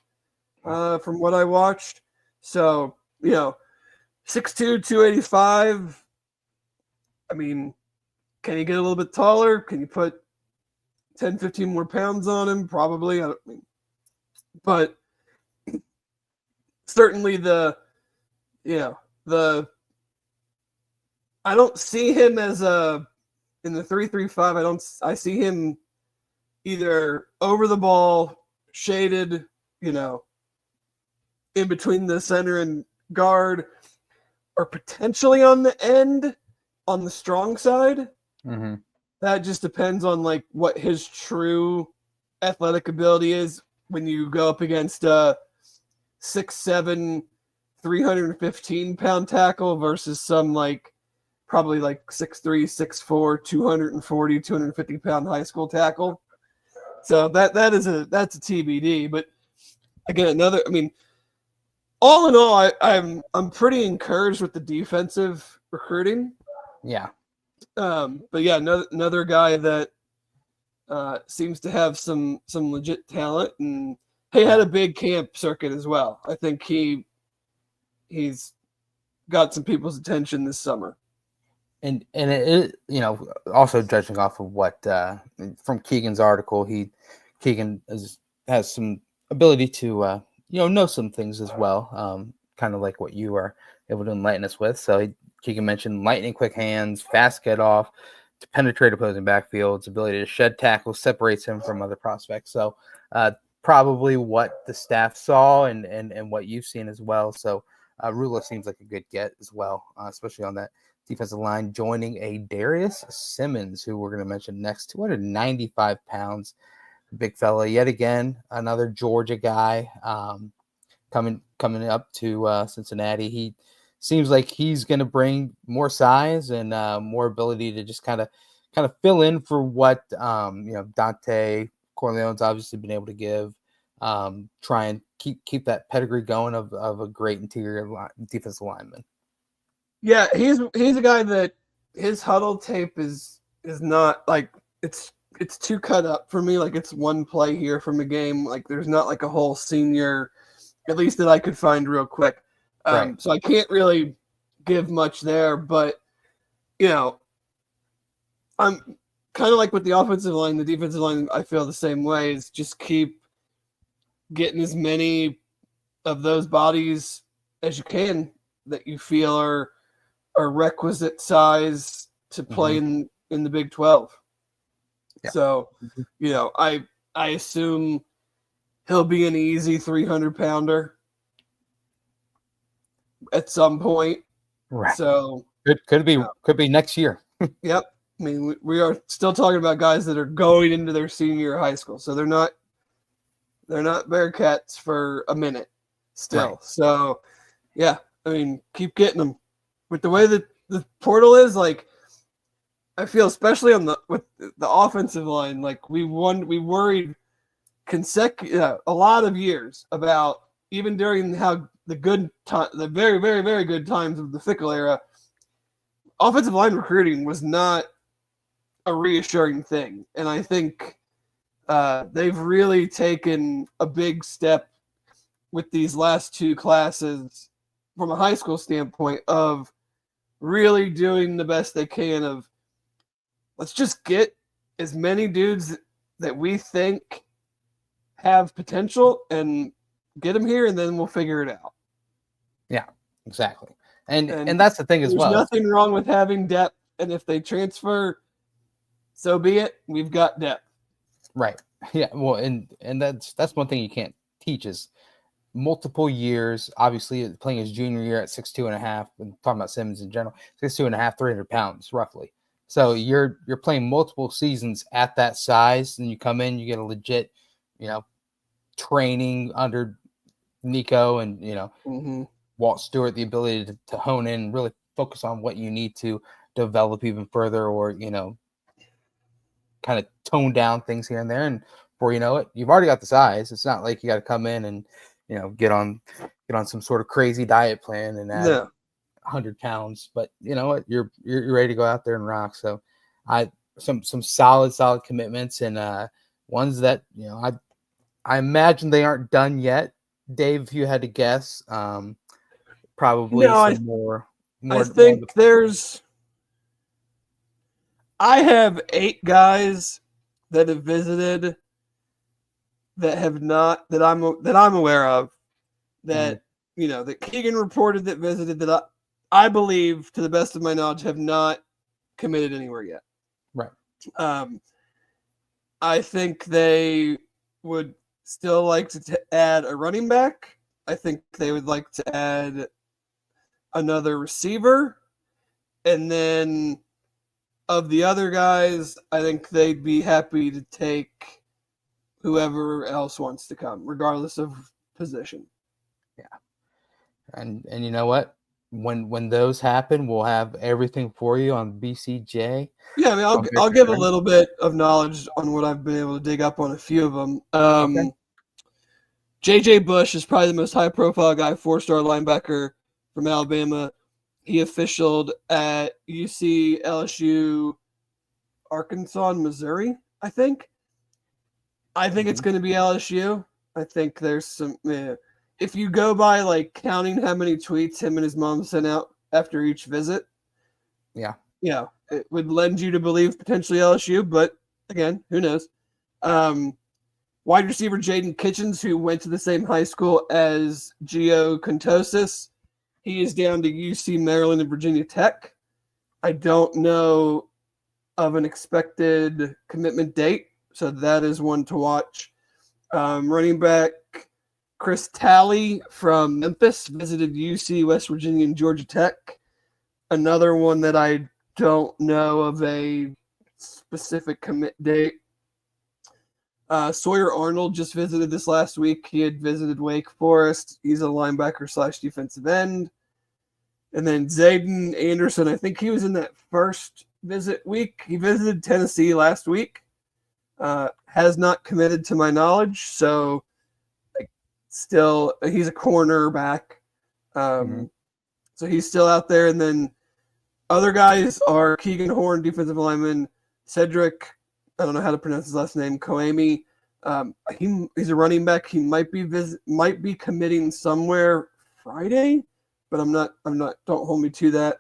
from what I watched. So, 6'2", 285. Can he get a little bit taller? Can you put 10, 15 more pounds on him? Probably. But certainly I don't see him as in the 3-3-5. I see him either over the ball, shaded, in between the center and guard, or potentially on the end, on the strong side. Mm-hmm. That just depends on what his true athletic ability is when you go up against a 6'7", 315-pound tackle versus some probably 6'3", 6'4", 240, 250-pound high school tackle. So that's a TBD. But again, all in all, I'm pretty encouraged with the defensive recruiting. Yeah. But yeah, another guy that seems to have some legit talent, and he had a big camp circuit as well. I think he's got some people's attention this summer. And it also judging off of what from Keegan's article, Keegan has some ability to know some things as well, kind of like what you are able to enlighten us with. So Keegan mentioned lightning quick hands, fast get off, to penetrate opposing backfields, ability to shed tackles separates him from other prospects. So probably what the staff saw and what you've seen as well. So Rula seems like a good get as well, especially on that defensive line, joining a Darius Simmons, who we're going to mention next, 295 pounds, big fella. Yet again, another Georgia guy coming up to Cincinnati. He seems like he's going to bring more size and more ability to just kind of fill in for what Dante Corleone's obviously been able to give. Try and keep that pedigree going of a great interior defensive lineman. Yeah, he's a guy that his huddle tape is not it's too cut up for me. It's one play here from a game. There's not a whole senior, at least that I could find real quick. Right. So I can't really give much there, but I'm kind of like with the offensive line, the defensive line. I feel the same way. Is just keep getting as many of those bodies as you can that you feel are requisite size to play in the Big 12. Yeah. So, I assume he'll be an easy 300-pounder at some point. Right. So could be next year. Yep. We are still talking about guys that are going into their senior year of high school, so they're not Bearcats for a minute still. Right. So, yeah, keep getting them. With the way that the portal is, I feel especially with the offensive line, we worried a lot of years about, even during how the very, very, very good times of the Fickle era, offensive line recruiting was not a reassuring thing. And I think they've really taken a big step with these last 2 classes from a high school standpoint of really doing the best they can of, let's just get as many dudes that we think have potential and get them here, and then we'll figure it out. Yeah, exactly. And that's the thing as well. There's nothing wrong with having depth, and if they transfer, so be it. We've got depth. Right. Yeah. Well, and that's one thing you can't teach is multiple years. Obviously, playing his junior year at 6'2.5", and talking about Simmons in general, 6'2.5", 300 pounds roughly. So you're playing multiple seasons at that size, and you come in, you get a legit, training under Nico and Walt Stewart, the ability to hone in and really focus on what you need to develop even further, or kind of tone down things here and there. And before you know it, you've already got the size. It's not like you got to come in and get on some sort of crazy diet plan and add 100 pounds. But you know what, you're ready to go out there and rock. So some solid commitments, and ones that I imagine they aren't done yet. Dave, if you had to guess, probably more. I think I have 8 guys that have visited that have not, that I'm aware of, that that Keegan reported that visited, that I believe, to the best of my knowledge, have not committed anywhere yet. Right. I think they would still like to add a running back. I think they would like to add another receiver. And then of the other guys, I think they'd be happy to take whoever else wants to come, regardless of position. Yeah. And you know what? When those happen, we'll have everything for you on BCJ. Yeah, I mean, I'll give a little bit of knowledge on what I've been able to dig up on a few of them. Okay. JJ Bush is probably the most high-profile guy, 4-star linebacker from Alabama. He officialed at UC, LSU, Arkansas, and Missouri, I think. I think it's going to be LSU. I think there's some if you go by counting how many tweets him and his mom sent out after each visit, it would lend you to believe potentially LSU, but again, who knows? Wide receiver Jaden Kitchens, who went to the same high school as Gio Contosis, he is down to UC Maryland and Virginia Tech. I don't know of an expected commitment date, so that is one to watch. Running back Chris Talley from Memphis visited UC, West Virginia, and Georgia Tech. Another one that I don't know of a specific commit date. Sawyer Arnold just visited this last week. He had visited Wake Forest. He's a linebacker / defensive end. And then Zayden Anderson, I think he was in that first visit week. He visited Tennessee last week. Has not committed to my knowledge, so still he's a cornerback. So he's still out there. And then other guys are Keegan Horn, defensive lineman, Cedric, I don't know how to pronounce his last name, Koemi. He's a running back. He might be committing somewhere Friday, but I'm not. Don't hold me to that.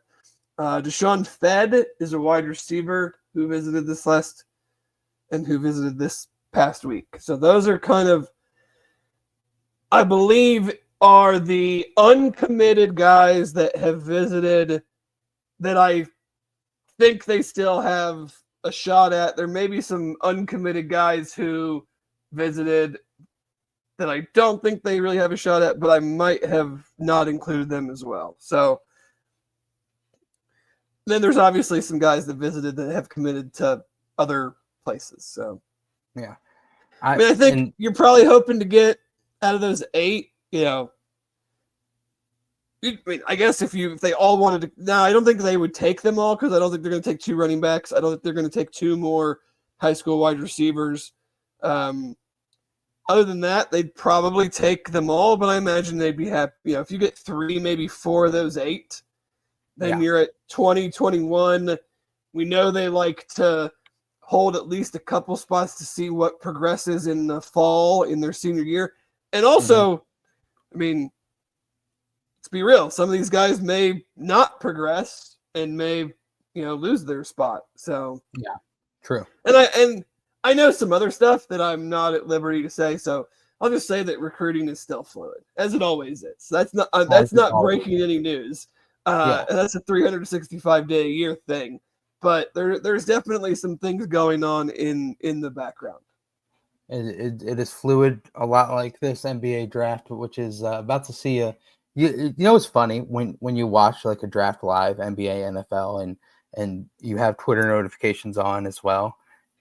Deshaun Fed is a wide receiver who visited this past week. So those are kind of, I believe, are the uncommitted guys that have visited that I think they still have a shot at. There may be some uncommitted guys who visited that I don't think they really have a shot at, but I might have not included them as well. So then there's obviously some guys that visited that have committed to other places. So yeah, I think you're probably hoping to get out of those 8, I guess if they all wanted to. No, I don't think they would take them all, because I don't think they're going to take 2 running backs. I don't think they're going to take 2 more high school wide receivers. Other than that, they'd probably take them all, but I imagine they'd be happy. If you get 3, maybe 4 of those 8, then you're at 20, 21. We know they like to hold at least a couple spots to see what progresses in the fall in their senior year. And also, I mean, let's be real, some of these guys may not progress and may, lose their spot. So yeah, true. And I know some other stuff that I'm not at liberty to say, so I'll just say that recruiting is still fluid, as it always is. That's not breaking any news. And that's a 365-day a year thing. But there's definitely some things going on in the background. It is fluid, a lot like this NBA draft, which is about to see it's funny when you watch a draft live, NBA, NFL, and and you have Twitter notifications on as well,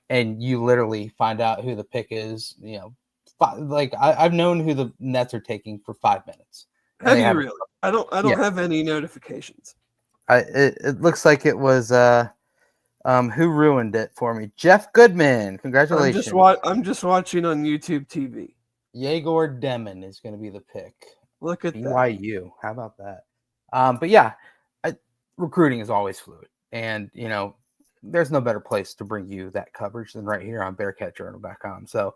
and you literally find out who the pick is. I've known who the Nets are taking for 5 minutes. Have you really? I don't have any notifications. It looks like it was who ruined it for me? Jeff Goodman. Congratulations. I'm just watching on YouTube TV. Yegor Demon is going to be the pick. Look at BYU. That. How about that? But yeah, recruiting is always fluid, and there's no better place to bring you that coverage than right here on BearcatJournal.com. So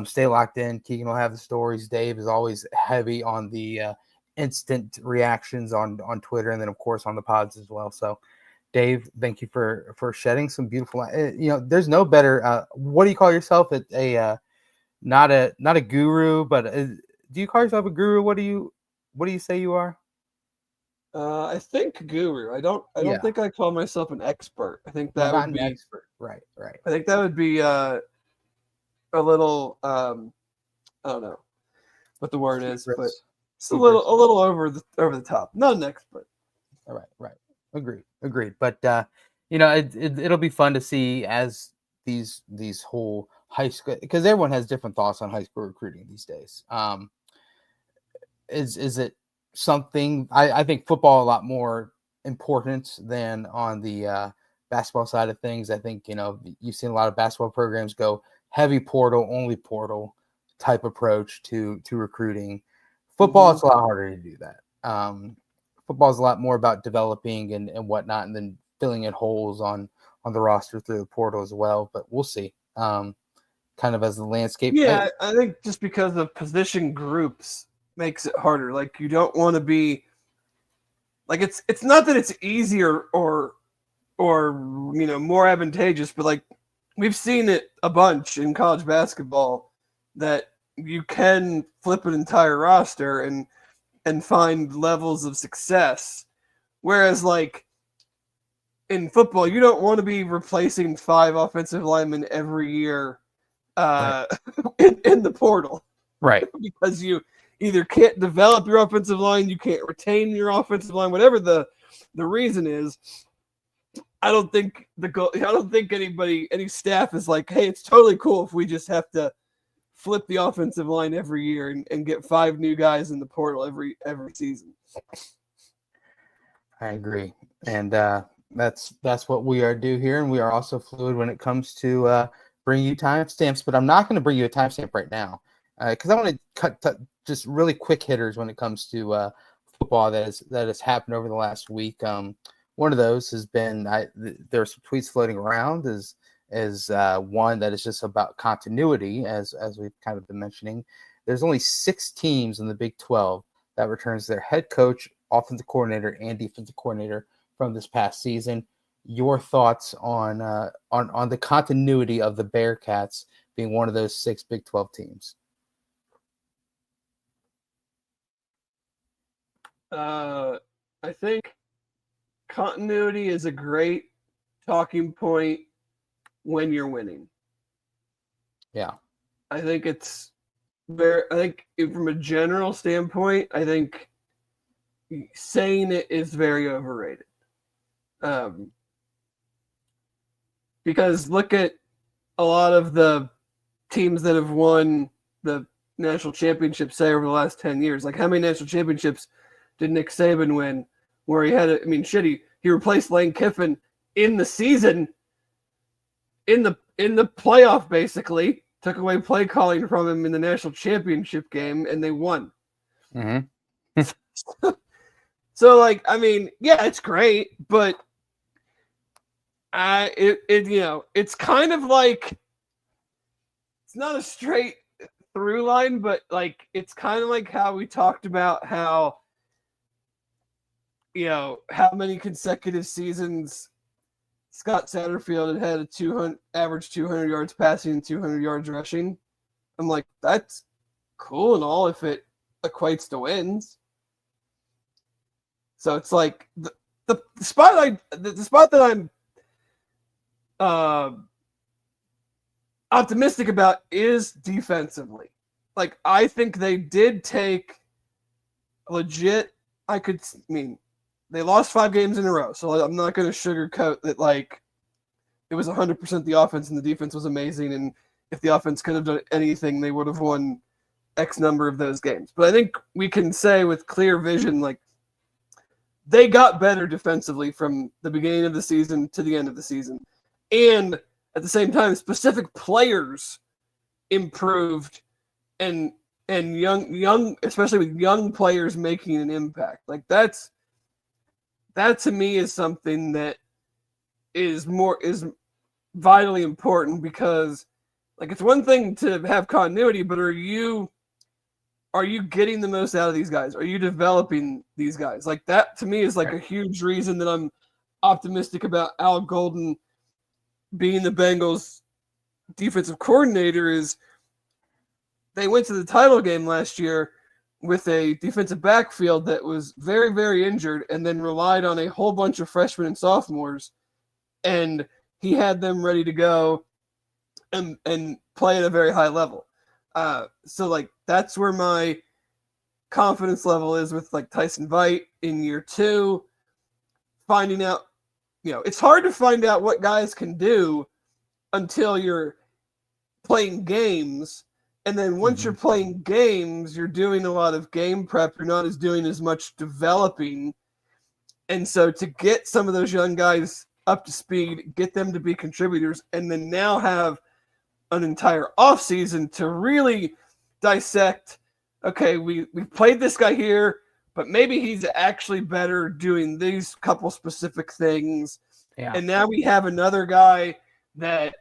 stay locked in. Keegan will have the stories. Dave is always heavy on the instant reactions on Twitter, and then of course on the pods as well. So Dave, thank you for shedding some beautiful. There's no better. What do you call yourself? Not a guru, but do you call yourself a guru? What do you say you are? I think guru. I don't think I call myself an expert. I think that would be an expert. Right. I think that would be a little I don't know what the word is, but it's a little over the top. Not an expert. All right. Agreed. But it'll be fun to see as these whole high school, because everyone has different thoughts on high school recruiting these days. Is it something? I think football a lot more important than on the basketball side of things. I think you've seen a lot of basketball programs go heavy portal, only portal type approach to recruiting. Football, it's a lot harder to do that. Football is a lot more about developing and whatnot, and then filling in holes on the roster through the portal as well. But we'll see. Kind of as the landscape. Yeah, I think just because of position groups makes it harder. Like, you don't want to be like, it's not that it's easier or more advantageous, but like, we've seen it a bunch in college basketball that you can flip an entire roster and find levels of success. Whereas like in football, you don't want to be replacing 5 offensive linemen every year in the portal. Right. Because you either can't develop your offensive line, you can't retain your offensive line, whatever the reason is. I don't think any staff is like, hey, it's totally cool if we just have to flip the offensive line every year and get 5 new guys in the portal every season. I agree. And that's what we are do here. And we are also fluid when it comes to bring you timestamps, but I'm not going to bring you a timestamp right now because I want to cut just really quick hitters when it comes to football that has happened over the last week. One of those has been there are some tweets floating around as one that is just about continuity, as we've kind of been mentioning. There's only 6 teams in the Big 12 that returns their head coach, offensive coordinator, and defensive coordinator from this past season. Your thoughts on the continuity of the Bearcats being one of those 6 Big 12 teams? I think continuity is a great talking point when you're winning. Yeah. I think from a general standpoint, I think saying it is very overrated. Because look at a lot of the teams that have won the national championship, say, over the last 10 years. Like, how many national championships did Nick Saban win where he had he replaced Lane Kiffin in the season, in the playoff, basically, took away play calling from him in the national championship game, and they won. Mm-hmm. So, like, I mean, yeah, it's great, but it's kind of like, it's not a straight through line, but like, it's kind of like how we talked about how many consecutive seasons Scott Satterfield had average 200 yards passing and 200 yards rushing. I'm like, that's cool and all if it equates to wins. So it's like the spot that I'm optimistic about is defensively. Like, I think they did take legit. they lost 5 games in a row. So I'm not going to sugarcoat that like it was 100% the offense and the defense was amazing. And if the offense could have done anything, they would have won X number of those games. But I think we can say with clear vision, like they got better defensively from the beginning of the season to the end of the season. And at the same time, specific players improved and young, especially with young players making an impact. Like that to me is something that is vitally important, because like it's one thing to have continuity, but are you getting the most out of these guys? Are you developing these guys? Like that to me is like a huge reason that I'm optimistic about Al Golden being the Bengals defensive coordinator. Is they went to the title game last year with a defensive backfield that was very, very injured and then relied on a whole bunch of freshmen and sophomores. And he had them ready to go and play at a very high level. So like that's where my confidence level is with like Tyson Veit in year 2, finding out, it's hard to find out what guys can do until you're playing games. And then once you're playing games, you're doing a lot of game prep. You're not doing as much developing. And so to get some of those young guys up to speed, get them to be contributors, and then now have an entire offseason to really dissect, okay, we played this guy here, but maybe he's actually better doing these couple specific things. Yeah. And now we have another guy that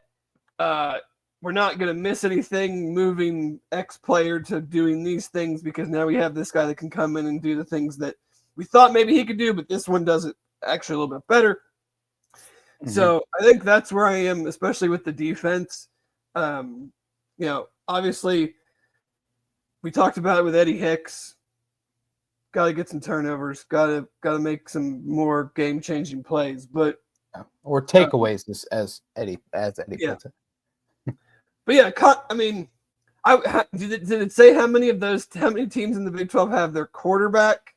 we're not going to miss anything moving X player to doing these things, because now we have this guy that can come in and do the things that we thought maybe he could do, but this one does it actually a little bit better. So I think that's where I am, especially with the defense. Obviously we talked about it with Eddie Hicks. Got to get some turnovers. Got to make some more game-changing plays, or takeaways, as Eddie puts it. But yeah, I mean, did it say how many teams in the Big 12 have their quarterback,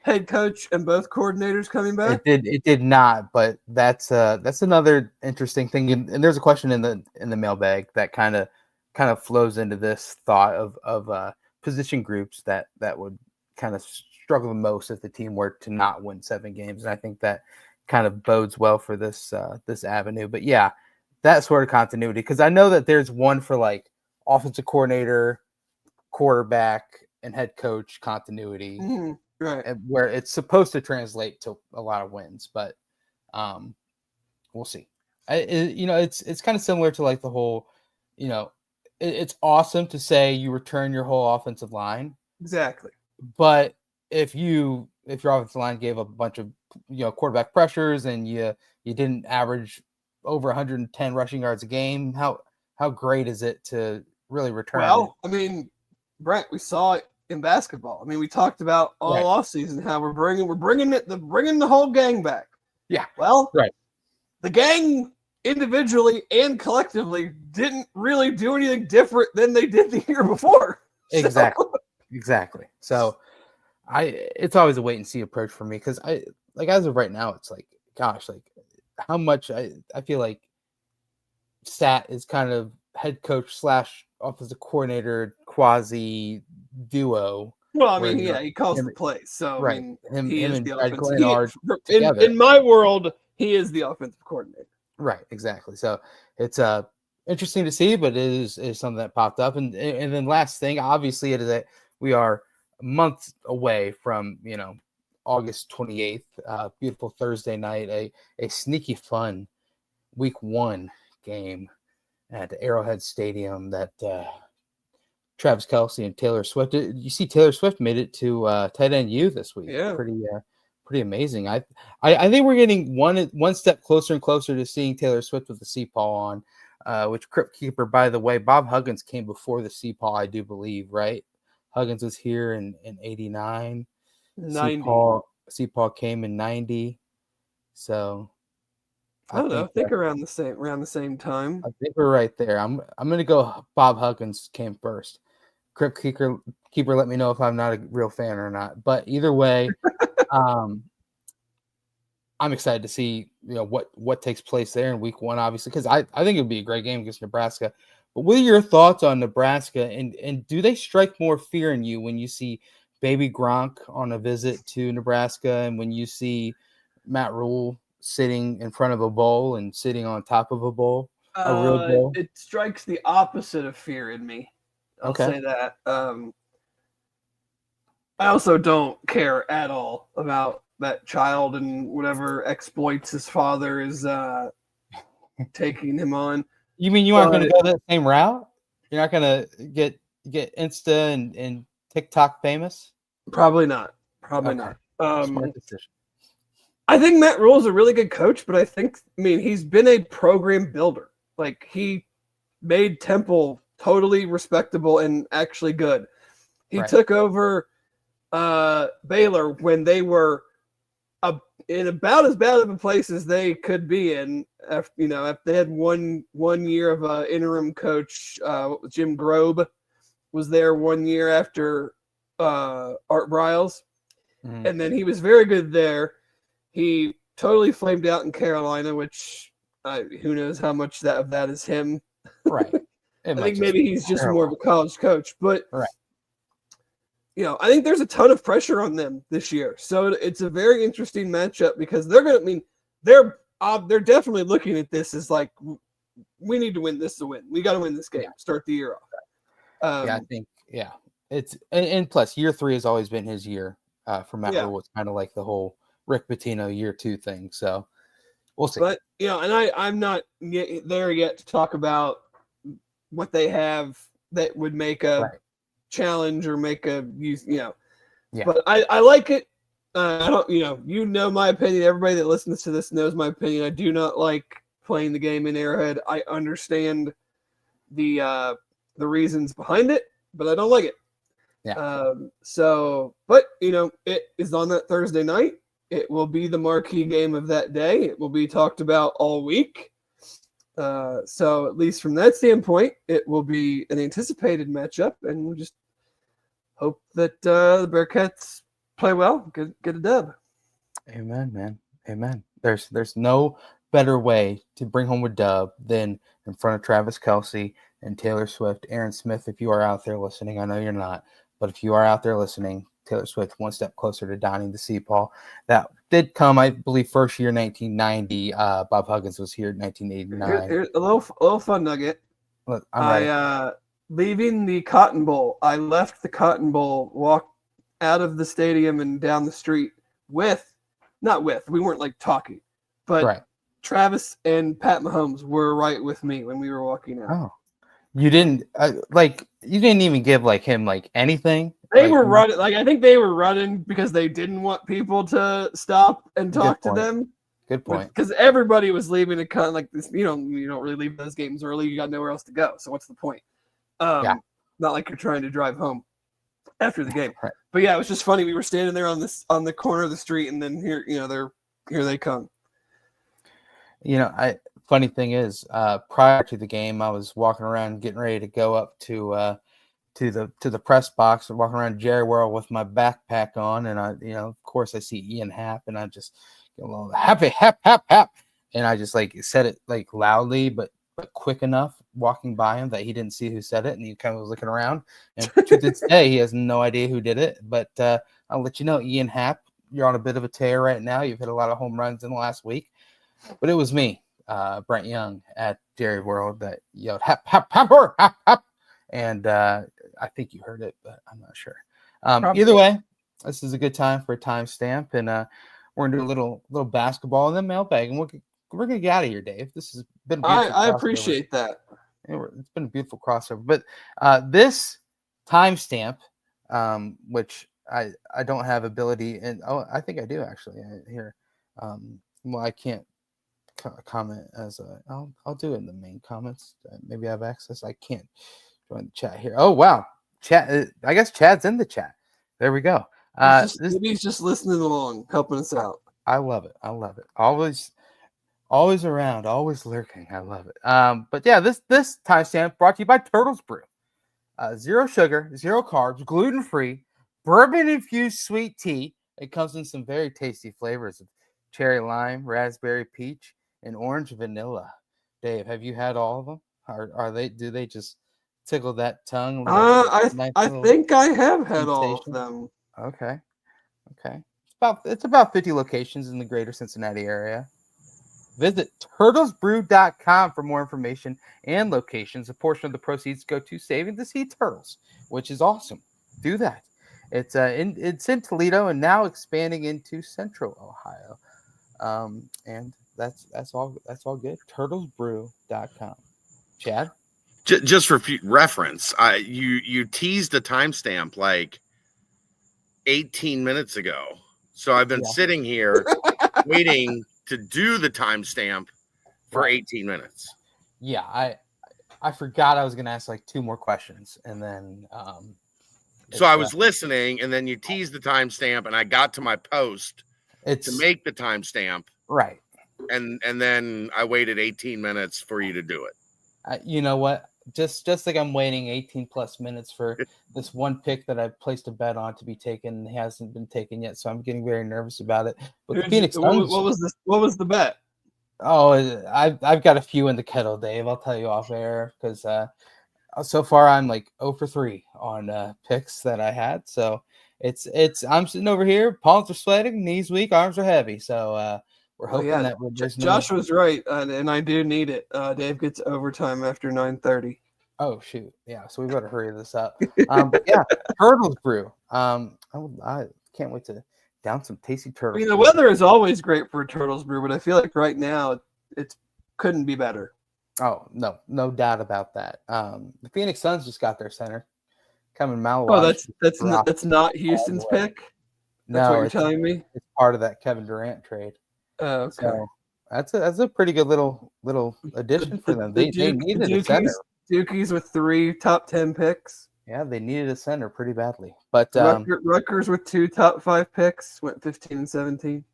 head coach, and both coordinators coming back? It did not, but that's another interesting thing. And there's a question in the mailbag that kind of flows into this thought of position groups that would kind of struggle the most if the team were to not win 7 games. And I think that kind of bodes well for this avenue. But yeah, that sort of continuity, because I know that there's one for like offensive coordinator, quarterback, and head coach continuity, right? Where it's supposed to translate to a lot of wins, but we'll see. It's kind of similar to like the whole, it's awesome to say you return your whole offensive line, exactly, but if your offensive line gave up a bunch of quarterback pressures and you didn't average over 110 rushing yards a game, how great is it to really return? Well, I mean, Brent, we saw it in basketball. I mean, we talked about all offseason how we're bringing the whole gang back. Yeah. Well, the gang individually and collectively didn't really do anything different than they did the year before. Exactly. So it's always a wait and see approach for me, because as of right now, it's like, gosh, like how much I feel like Stat is kind of head coach / offensive coordinator quasi duo. Well, I mean, he calls the plays, so I mean, he is the offensive. In my world, he is the offensive coordinator. Right, exactly. So it's interesting to see, but it is something that popped up. And then last thing, obviously, it is that we are a month away from August 28th, beautiful Thursday night, a sneaky fun week 1 game at Arrowhead Stadium that Travis Kelce and Taylor Swift. You see Taylor Swift made it to tight end U this week. Yeah. Pretty amazing. I think we're getting one step closer and closer to seeing Taylor Swift with the CPAW on, which Crypt Keeper, by the way, Bob Huggins came before the CPAW, I do believe, right? Huggins was here in 89. 90. CPAW came in 90. So I don't know. I think around the same time. I think we're right there. I'm gonna go Bob Huggins came first. Crypt Keeper, let me know if I'm not a real fan or not. But either way, I'm excited to see what takes place there in week 1, obviously, because I think it would be a great game against Nebraska. But what are your thoughts on Nebraska, and do they strike more fear in you when you see Baby Gronk on a visit to Nebraska, and when you see Matt Rule sitting in front of a bowl and sitting on top of a bowl, a real bowl? It strikes the opposite of fear in me. I'll say that. I also don't care at all about that child and whatever exploits his father is taking him on. You mean you aren't going to go that same route? You're not going to get Insta and TikTok famous? Probably not. Probably not. Smart decision. I think Matt Rule is a really good coach, but he's been a program builder. Like, he made Temple totally respectable and actually good. He took over Baylor when they were in about as bad of a place as they could be in. If they had one year of an interim coach, Jim Grobe was there 1 year after Art Briles, and then he was very good there. He totally flamed out in Carolina, which who knows how much of that is him. Right. I think maybe he's just more of a college coach, but I think there's a ton of pressure on them this year. So it's a very interesting matchup because they're definitely looking at this as like, we need to win this to win. We got to win this game. Start the year off. I think it's and plus year 3 has always been his year for Matt Rule. It's kind of like the whole Rick Pitino year 2 thing. So we'll see. But and I'm not there yet to talk about what they have that would make a challenge or make a But I like it. I don't my opinion. Everybody that listens to this knows my opinion. I do not like playing the game in Arrowhead. I understand the reasons behind it, but I don't like it. But it is on that Thursday night. It will be the marquee game of that day. It will be talked about all week. So at least from that standpoint, it will be an anticipated matchup, and we'll just hope that the Bearcats play well, get a dub. Amen, man. Amen. There's no better way to bring home a dub than in front of Travis Kelce and Taylor Swift. Aaron Smith, if you are out there listening, I know you're not, but if you are out there listening, Taylor Swift one step closer to donning the Sea Paul. That did come, I believe, first year 1990. Bob Huggins was here in 1989. Here's a little fun nugget. Look, leaving the Cotton Bowl, I left the Cotton Bowl, walked out of the stadium and down the street we weren't like talking, but Travis and Pat Mahomes were right with me when we were walking out. Oh, you didn't you didn't even give him anything. They were running. I think they were running because they didn't want people to stop and talk to them. Good point. Because everybody was leaving a kind of like this. You don't really leave those games early. You got nowhere else to go. So what's the point? Not like you're trying to drive home after the game. Right. But yeah, it was just funny. We were standing there on the corner of the street, and then here they come. Funny thing is, prior to the game, I was walking around getting ready to go up to the press box and walking around Jerry World with my backpack on, and I of course I see Ian Happ, and I just get a little happy hap, and I just said it loudly but quick enough walking by him that he didn't see who said it, and he kind of was looking around, and to this day he has no idea who did it. But I'll let you know, Ian Happ, you're on a bit of a tear right now. You've hit a lot of home runs in the last week, but it was me, Brent Young at Jerry World, that yelled hap, and I think you heard it, but I'm not sure. Either way, this is a good time for a timestamp, and we're gonna do a little basketball and then mailbag, and we're gonna get out of here, Dave. This has been a beautiful I appreciate that. It's been a beautiful crossover, but this timestamp, which I don't have ability, and I think I do actually here. Well, I can't comment as I'll do it in the main comments. Maybe I have access. I can't join the chat here. Oh wow, chat. I guess Chad's in the chat. There we go. Maybe he's just listening along, helping us out. I love it. Always around, always lurking. I love it. But yeah, this timestamp brought to you by Turtles Brew. 0 sugar, 0 carbs, gluten-free, bourbon-infused sweet tea. It comes in some very tasty flavors of cherry lime, raspberry peach, and orange vanilla. Dave, have you had all of them? Do they just tickle that tongue? I think I have had all of them. Okay. It's about 50 locations in the greater Cincinnati area. Visit turtlesbrew.com for more information and locations. A portion of the proceeds go to Saving the Sea Turtles, which is awesome. Do that. It's in Toledo and now expanding into Central Ohio. And that's all good. turtlesbrew.com. Chad? Just for reference, you teased a timestamp like 18 minutes ago. So I've been sitting here waiting to do the timestamp for 18 minutes. Yeah, I forgot I was going to ask like 2 more questions, and then so I was listening, and then you teased the timestamp, and I got to my post to make the timestamp. Right. And then I waited 18 minutes for you to do it. You know what? Just like I'm waiting 18 plus minutes for this one pick that I placed a bet on to be taken and hasn't been taken yet, so I'm getting very nervous about it. But the Phoenix Suns, what was the bet? Oh, I've got a few in the kettle, Dave. I'll tell you off air because so far I'm like 0 for 3 on picks that I had. So it's I'm sitting over here, palms are sweating, knees weak, arms are heavy. So we're hoping that Josh was right, and I do need it. Dave gets overtime after 9:30. Oh shoot, yeah. So we better hurry this up. But yeah, Turtles Brew. I can't wait to down some tasty turtles. I mean, the weather is always great for a Turtles Brew, but I feel like right now it couldn't be better. Oh no doubt about that. The Phoenix Suns just got their center coming Malawi. Oh, that's not Houston's pick. That's what you're telling me. It's part of that Kevin Durant trade. Oh, okay. So that's a pretty good little addition for them. They needed a center. Dukies with 3 top 10 picks. Yeah, they needed a center pretty badly. But Rutgers with 2 top 5 picks went 15 and 17.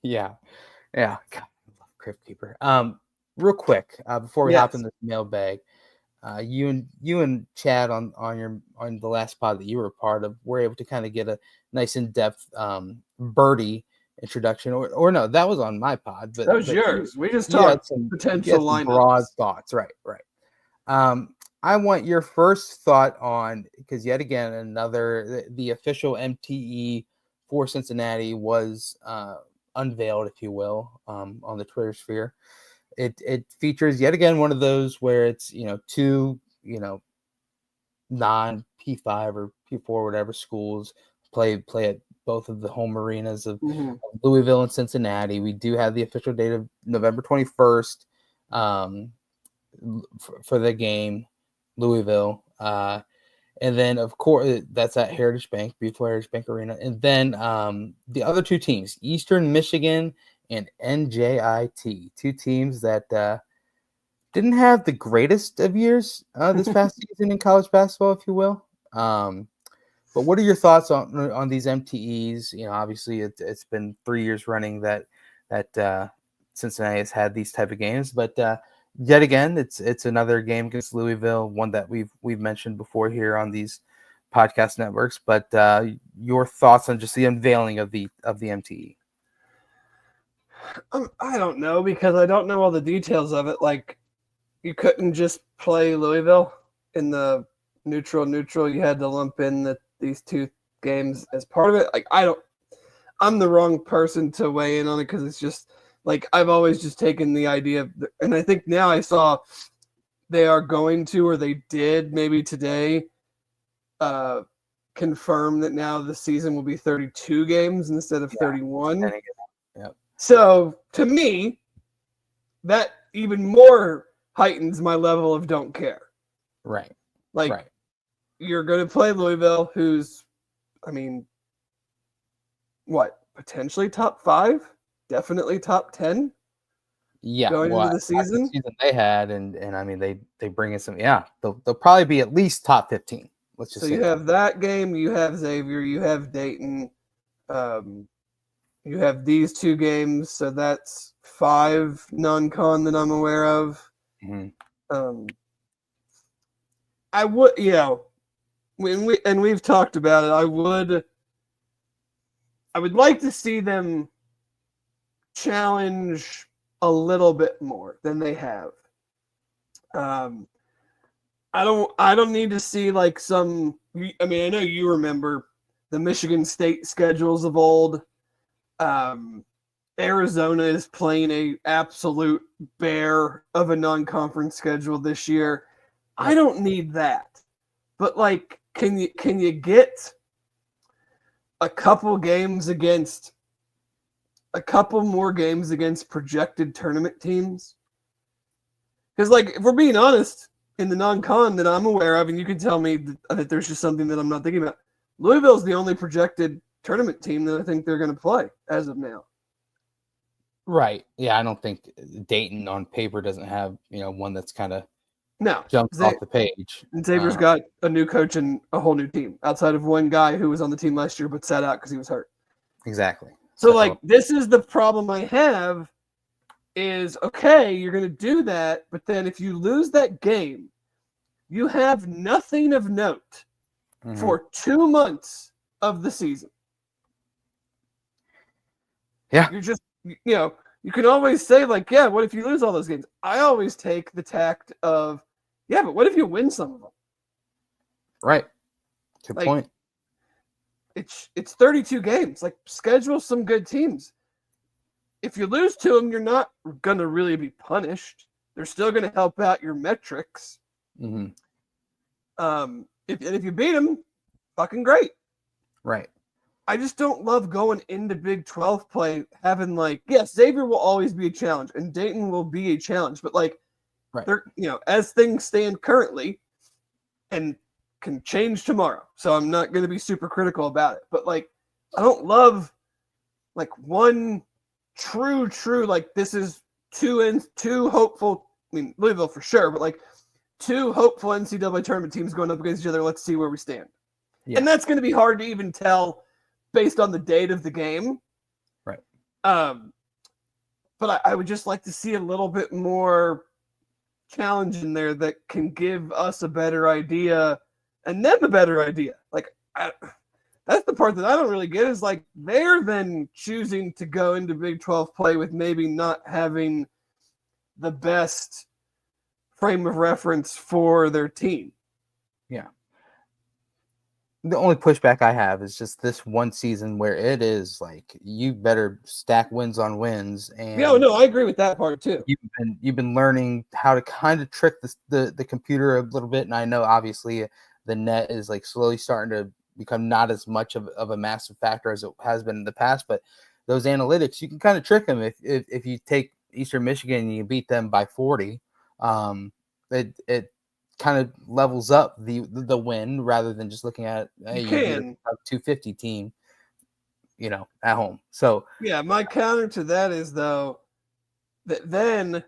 Yeah. God, I love Crypt Keeper. Real quick, before we hop in this mailbag, you and Chad on the last pod that you were a part of were able to kind of get a nice in-depth birdie introduction, or no, that was on my pod, but that was yours. We just talked some potential lineups. Broad thoughts, right. I want your first thought on, because yet again the official MTE for Cincinnati was unveiled, if you will, on the Twitter sphere. It features yet again one of those where it's 2 non P5 or P4 whatever schools play at both of the home arenas of Louisville and Cincinnati. We do have the official date of November 21st for the game, Louisville. And then, of course, that's at Heritage Bank, beautiful Heritage Bank Arena. And then the other 2 teams, Eastern Michigan and NJIT, 2 teams that didn't have the greatest of years this past season in college basketball, if you will. But what are your thoughts on these MTEs? Obviously it's been 3 years running that Cincinnati has had these type of games, but yet again, it's another game against Louisville, one that we've mentioned before here on these podcast networks. But your thoughts on just the unveiling of the MTE? I don't know, because I don't know all the details of it. Like, you couldn't just play Louisville in the neutral. You had to lump in these 2 games as part of it. Like, I'm the wrong person to weigh in on it, because it's just like I've always just taken the idea of, and I think now I saw they are going to, or they did maybe today, confirm that now the season will be 32 games instead of 31. Yep. So to me, that even more heightens my level of don't care. Right. You're going to play Louisville, who's, potentially top 5, definitely top 10. Yeah, going into the season. The season they had, and they bring in some. Yeah, they'll probably be at least top 15. Let's just. So you have that game. You have Xavier. You have Dayton. You have these 2 games. So that's 5 non-con that I'm aware of. Mm-hmm. I would, we've talked about it. I would like to see them challenge a little bit more than they have. I don't need to see like some. I mean, I know you remember the Michigan State schedules of old. Arizona is playing a absolute bear of a non-conference schedule this year. I don't need that, but like, can you get a couple more games against projected tournament teams? Because, like, if we're being honest, in the non-con that I'm aware of, and you can tell me that there's just something that I'm not thinking about, Louisville's the only projected tournament team that I think they're going to play as of now. Right. Yeah, I don't think Dayton on paper doesn't have, one that's kind of jumps off the page. And Xavier's got a new coach and a whole new team outside of one guy who was on the team last year but sat out because he was hurt. Exactly. So, like, this is the problem I have is, okay, you're going to do that, but then if you lose that game, you have nothing of note for 2 months of the season. Yeah. You're just, you can always say, like, yeah, what if you lose all those games? I always take the tact of, yeah, but what if you win some of them? Right. Good point. It's 32 games. Like, schedule some good teams. If you lose to them, you're not going to really be punished. They're still going to help out your metrics. Mm-hmm. If you beat them, fucking great. Right. I just don't love going into Big 12 play having, like, yes, Xavier will always be a challenge and Dayton will be a challenge, but, like, they're, as things stand currently and can change tomorrow. So I'm not going to be super critical about it, but, like, I don't love, like, one true, like, this is two hopeful, I mean, Louisville for sure, but, like, two hopeful NCAA tournament teams going up against each other. Let's see where we stand. Yeah. And that's going to be hard to even tell based on the date of the game. Right. But I would just like to see a little bit more challenge in there that can give us a better idea and them a better idea. Like, that's the part that I don't really get is, like, they're then choosing to go into Big 12 play with maybe not having the best frame of reference for their team. Yeah. The only pushback I have is just this one season where it is like you better stack wins on wins. And no, I agree with that part too. You've been learning how to kind of trick the computer a little bit, and I know obviously the net is like slowly starting to become not as much of a massive factor as it has been in the past, but those analytics you can kind of trick them if you take Eastern Michigan and you beat them by 40. It kind of levels up the win rather than just looking at a 250 team, at home. So yeah, my counter to that is though that then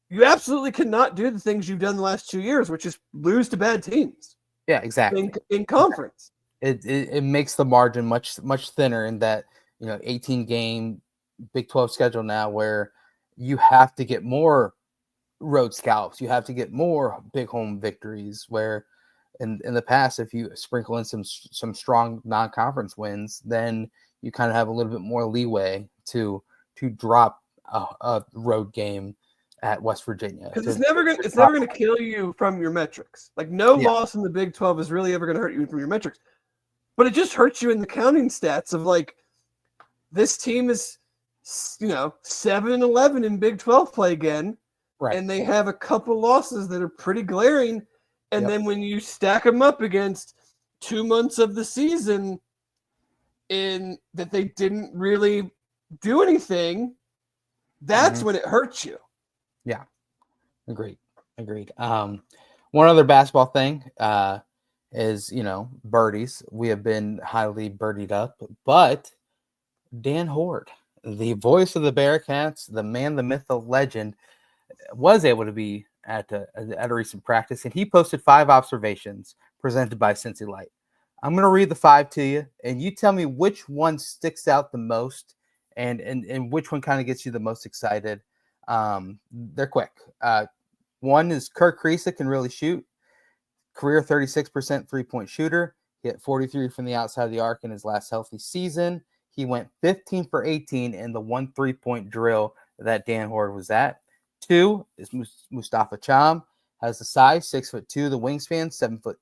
you absolutely cannot do the things you've done the last 2 years, which is lose to bad teams. Yeah, exactly. In conference, it makes the margin much thinner in that 18 game Big 12 schedule now where you have to get more road scalps, you have to get more big home victories, where in the past if you sprinkle in some strong non-conference wins, then you kind of have a little bit more leeway to drop a road game at West Virginia, because it's never gonna kill you from your metrics. Like, no loss in the Big 12 is really ever gonna hurt you from your metrics, but it just hurts you in the counting stats of, like, this team is 7-11 in Big 12 play again. Right. And they have a couple losses that are pretty glaring. And then when you stack them up against 2 months of the season in that they didn't really do anything, that's when it hurts you. Yeah. Agreed. One other basketball thing is, birdies. We have been highly birdied up, but Dan Horde, the voice of the Bearcats, the man, the myth, the legend, was able to be at a recent practice, and he posted 5 observations presented by Cincy Light. I'm going to read the 5 to you, and you tell me which one sticks out the most and which one kind of gets you the most excited. They're quick. One is Kirk Kriisa can really shoot. Career 36% three-point shooter. He hit 43 from the outside of the arc in his last healthy season. He went 15 for 18 in the 1 3-point drill that Dan Horde was at. 2 is Mustafa Cham. Has the size, 6'2", the wingspan, 7'2".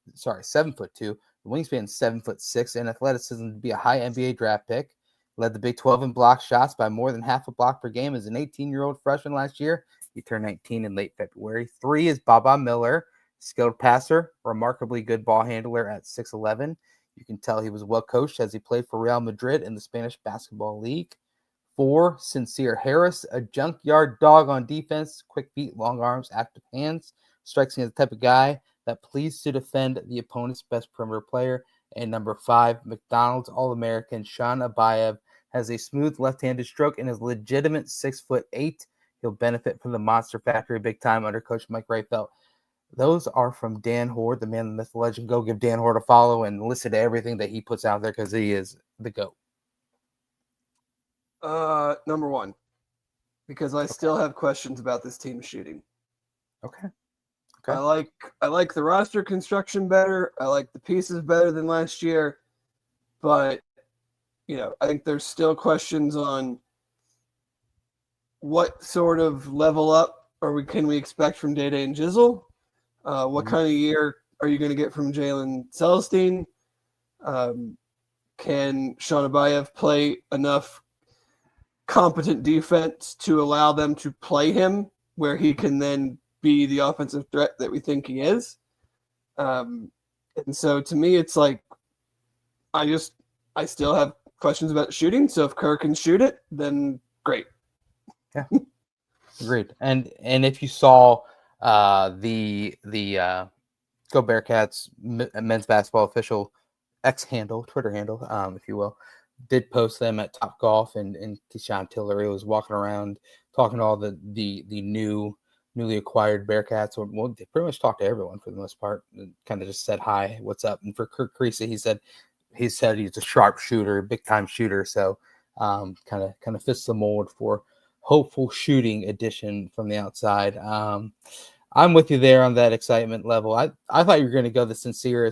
The wingspan 7'6", and athleticism to be a high NBA draft pick. Led the Big 12 in block shots by more than half a block per game as an 18-year-old freshman last year. He turned 19 in late February. 3 is Baba Miller, skilled passer, remarkably good ball handler at 6'11". You can tell he was well coached as he played for Real Madrid in the Spanish Basketball League. 4, Sincere Harris, a junkyard dog on defense, quick feet, long arms, active hands. Strikes me as the type of guy that pleads to defend the opponent's best perimeter player. And number 5, McDonald's All-American Sean Abayev has a smooth left-handed stroke and is legitimate 6'8". He'll benefit from the Monster Factory big time under Coach Mike Rayfelt. Those are from Dan Horde, the man, the myth, the legend. Go give Dan Horde a follow and listen to everything that he puts out there because he is the GOAT. Number 1, because I still have questions about this team shooting. Okay. I like the roster construction better. I like the pieces better than last year, but I think there's still questions on what sort of level up can we expect from Day and Jizzle. What kind of year are you going to get from Jalen Celestine? Can Sean Abayev play enough competent defense to allow them to play him where he can then be the offensive threat that we think he is? And so to me, it's like I still have questions about shooting. So if Kerr can shoot it, then great. Yeah, agreed. And if you saw the Go Bearcats men's basketball official Twitter handle, if you will, did post them at Top Golf, and Keyshawn Tillery was walking around talking to all the newly acquired Bearcats. Well, they pretty much talked to everyone for the most part, and kind of just said hi, what's up. And for Kirk Creasy, he said he's a sharp shooter, big time shooter. So kind of fits the mold for hopeful shooting addition from the outside. I'm with you there on that excitement level. I thought you were going to go the Sincere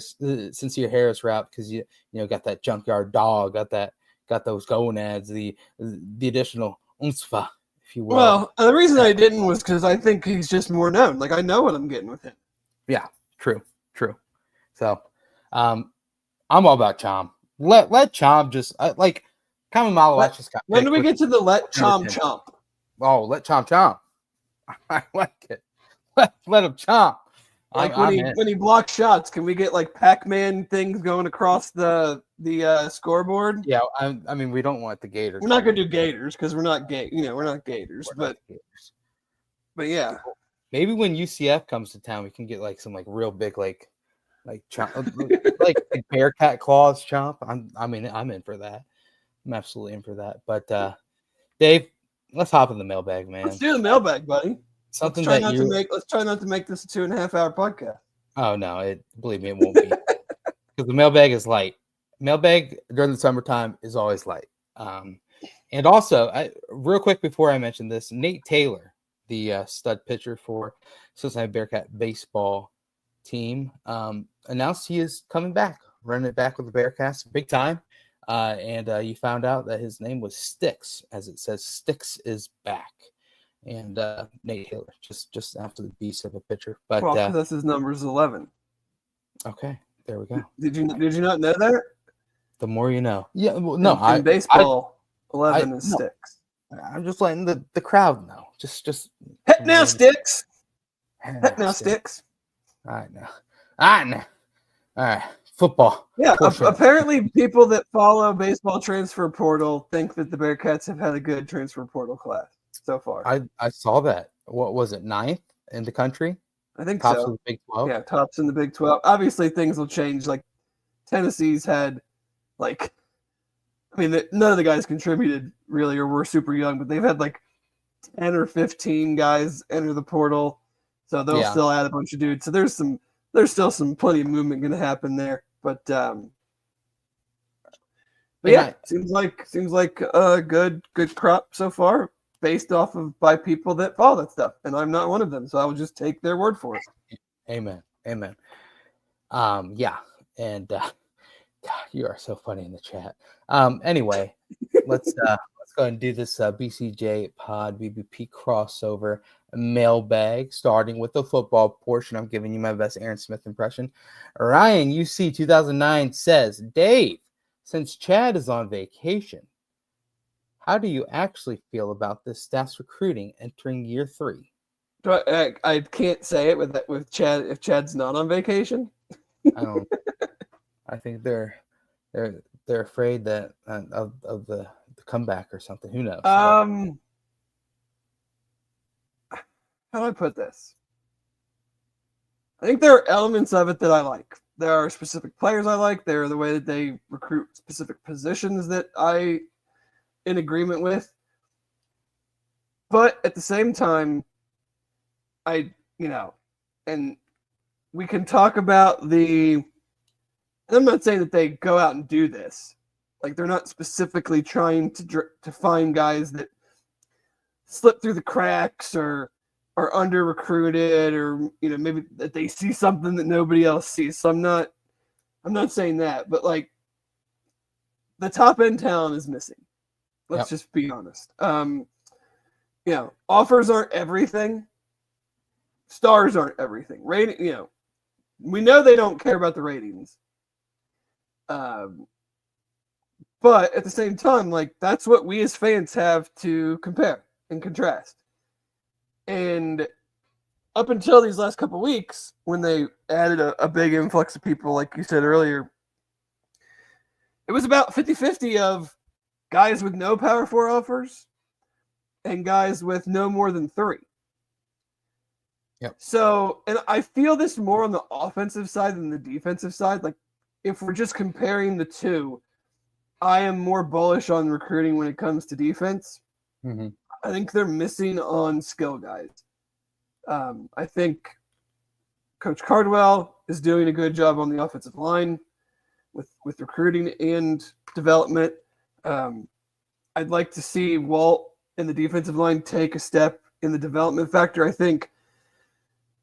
Harris route because you got that junkyard dog, got those gonads, the additional unsfa, if you will. Well, the reason I didn't was because I think he's just more known. Like I know what I'm getting with him. Yeah, true. So, I'm all about Chom. Let Chom just like Kamimala just got. When do we get to the let Chom chomp? Oh, let Chom chomp. I like it. Let him chomp. Like when he blocks shots, can we get like Pac-Man things going across the scoreboard? Yeah, I mean we don't want the Gators. We're not gonna do Gators because we're not we're not Gators, but yeah. Maybe when UCF comes to town, we can get like some like real big like chomp, like Bearcat claws chomp. I'm in for that. I'm absolutely in for that. But Dave, let's hop in the mailbag, man. Let's do the mailbag, buddy. Let's try not to make this a 2.5-hour podcast. Oh no, believe me, it won't be. Because the mailbag is light. Mailbag during the summertime is always light. And also, real quick before I mention this, Nate Taylor, the stud pitcher for Cincinnati Bearcat baseball team, announced he is coming back, running it back with the Bearcats, big time. And you found out that his name was Sticks, as it says, Sticks is back. And Nate Taylor, just after the beast of a pitcher. But that's his number is 11. Okay, there we go. Did you not know that? The more you know. Yeah, well, no, in baseball, 11 is Sticks. I'm just letting the crowd know. Just heck now, Sticks. Heck now, Sticks. I know. All right, football. Yeah, apparently people that follow baseball transfer portal think that the Bearcats have had a good transfer portal class so far. I saw that. What was it, 9th in the country? I think tops so. Of the Big 12? Yeah, tops in the Big 12. Obviously, things will change. Like, Tennessee's had, like, I mean, none of the guys contributed, really, or were super young, but they've had, like, 10 or 15 guys enter the portal. So they'll still add a bunch of dudes. So there's still some plenty of movement going to happen there. But yeah, seems like a good crop so far, based off of by people that follow that stuff, and I'm not one of them, so I will just take their word for it. Amen. Yeah, and God, you are so funny in the chat. Anyway, let's go ahead and do this BCJ Pod BBP crossover mailbag, starting with the football portion. I'm giving you my best Aaron Smith impression. Ryan UC 2009 says, Dave, since Chad is on vacation, how do you actually feel about this staff's recruiting entering year 3? I can't say it with Chad if Chad's not on vacation. I think they're afraid that of the comeback or something. Who knows? How do I put this? I think there are elements of it that I like. There are specific players I like. There are the way that they recruit specific positions that I in agreement with. But at the same time, and we can talk about and I'm not saying that they go out and do this. Like, they're not specifically trying to find guys that slip through the cracks or are under recruited, or maybe that they see something that nobody else sees. So I'm not saying that, but like, the top end talent is missing. Let's just be honest. Offers aren't everything. Stars aren't everything. Rating, we know they don't care about the ratings. But at the same time, like, that's what we as fans have to compare and contrast. And up until these last couple of weeks, when they added a big influx of people, like you said earlier, it was about 50-50 of guys with no Power 4 offers and guys with no more than 3. Yep. So, and I feel this more on the offensive side than the defensive side. Like, if we're just comparing the two, I am more bullish on recruiting when it comes to defense. Mm-hmm. I think they're missing on skill guys. I think Coach Cardwell is doing a good job on the offensive line with recruiting and development. I'd like to see Walt and the defensive line take a step in the development factor. I think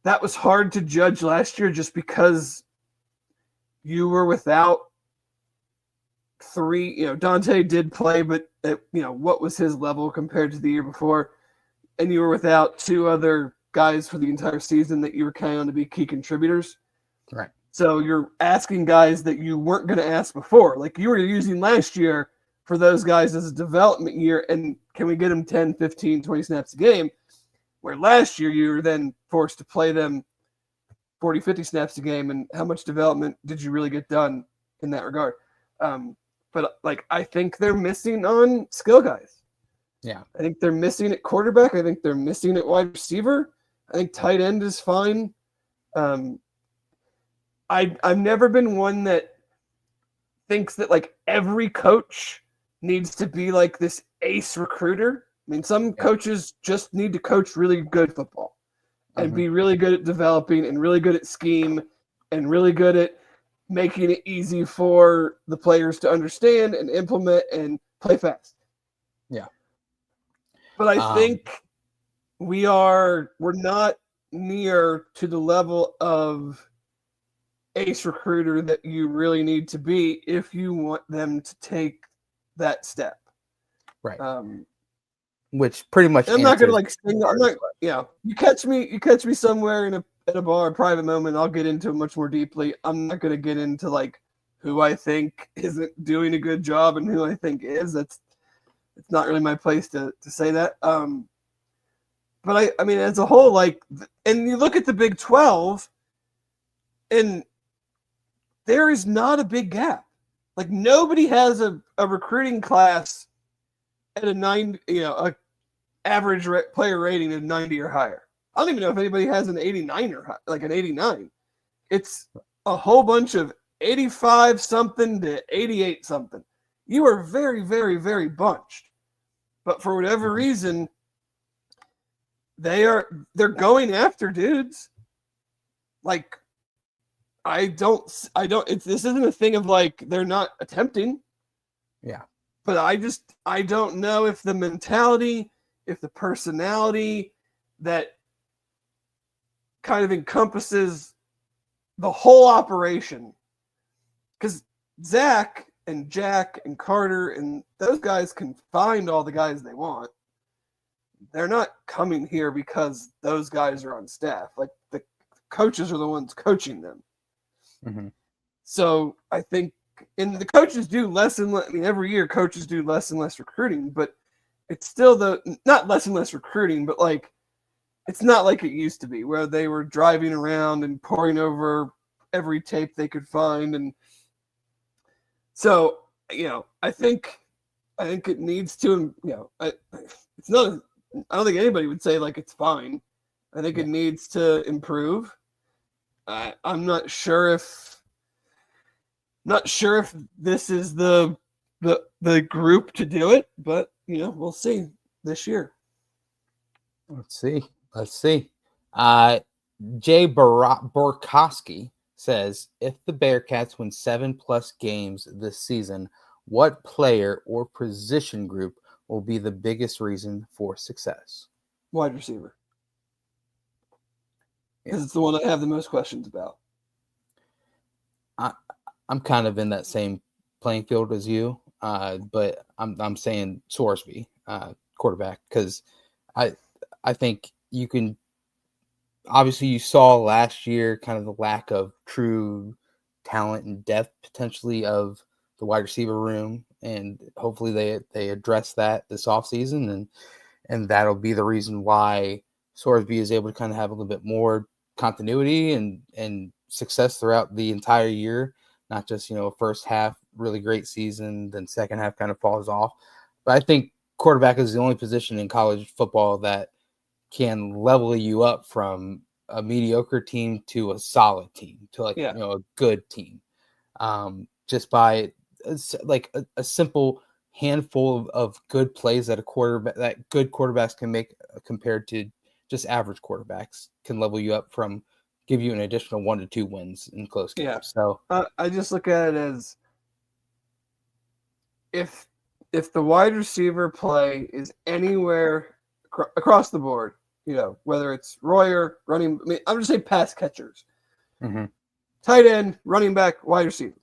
that was hard to judge last year just because you were without 3. Dante did play, but what was his level compared to the year before? And you were without 2 other guys for the entire season that you were counting on to be key contributors. Right. So you're asking guys that you weren't going to ask before. Like, you were using last year for those guys as a development year, and can we get them 10, 15, 20 snaps a game? Where last year you were then forced to play them 40, 50 snaps a game, and how much development did you really get done in that regard? But like, I think they're missing on skill guys. Yeah. I think they're missing at quarterback. I think they're missing at wide receiver. I think tight end is fine. I've never been one that thinks that like every coach needs to be like this ace recruiter. I mean, some coaches just need to coach really good football and be really good at developing and really good at scheme and really good at making it easy for the players to understand and implement and play fast. Yeah. But I think we're not near to the level of ace recruiter that you really need to be if you want them to take that step. Right. Which pretty much I'm not gonna like sing. I'm not. You catch me somewhere in a bar, a private moment. I'll get into it much more deeply. I'm not gonna get into like who I think isn't doing a good job and who I think is. It's not really my place to say that. But I mean, as a whole, like, and you look at the Big 12, and there is not a big gap. Like, nobody has a recruiting class at a 90, a average player rating of 90 or higher. I don't even know if anybody has an 89 or like an 89. It's a whole bunch of 85 something to 88 something. You are very, very, very bunched. But for whatever reason, they're going after dudes. Like, this isn't a thing of like they're not attempting. Yeah. But I don't know if the mentality, if the personality that kind of encompasses the whole operation, because Zach and Jack and Carter and those guys can find all the guys they want. They're not coming here because those guys are on staff. Like, the coaches are the ones coaching them. Mm-hmm. So I think, and the coaches do less and less. I mean, every year coaches do less and less recruiting, but it's still not less and less recruiting, but like, it's not like it used to be where they were driving around and poring over every tape they could find. And so, I think it needs to, it's not, I don't think anybody would say like it's fine. I think it needs to improve. I'm not sure if this is the group to do it, but we'll see this year. Let's see. Jay Borkowski says, if the Bearcats win 7+ games this season, what player or position group will be the biggest reason for success? Wide receiver. Because it's the one I have the most questions about. I'm kind of in that same playing field as you, but I'm saying Sorsby, quarterback, because I think you can. Obviously, you saw last year kind of the lack of true talent and depth potentially of the wide receiver room, and hopefully they address that this offseason, and that'll be the reason why Sorsby is able to kind of have a little bit more continuity and success throughout the entire year, not just first half really great season, then second half kind of falls off. But I think quarterback is the only position in college football that can level you up from a mediocre team to a solid team to a good team, just by a simple handful of good plays that good quarterbacks can make compared to just average quarterbacks can level you up from, give you an additional 1 to 2 wins in close games. Yeah. So I just look at it as if the wide receiver play is anywhere across the board, whether it's Royer, running, I'm just saying pass catchers, tight end, running back, wide receiver.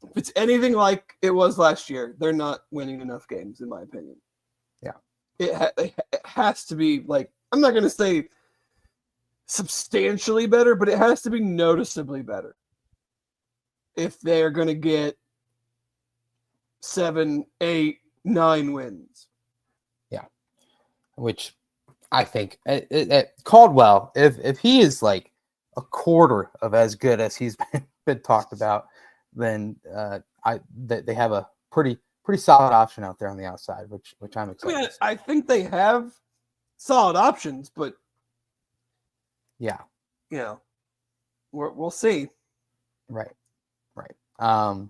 If it's anything like it was last year, they're not winning enough games, in my opinion. Yeah. It has to be like, I'm not going to say substantially better, but it has to be noticeably better if they're going to get 7, 8, 9 wins. Yeah. Which I think Caldwell, if he is like a quarter of as good as he's been talked about, then they have a pretty solid option out there on the outside, which I'm excited. I mean, I think they have solid options, but yeah, we'll see. Right. The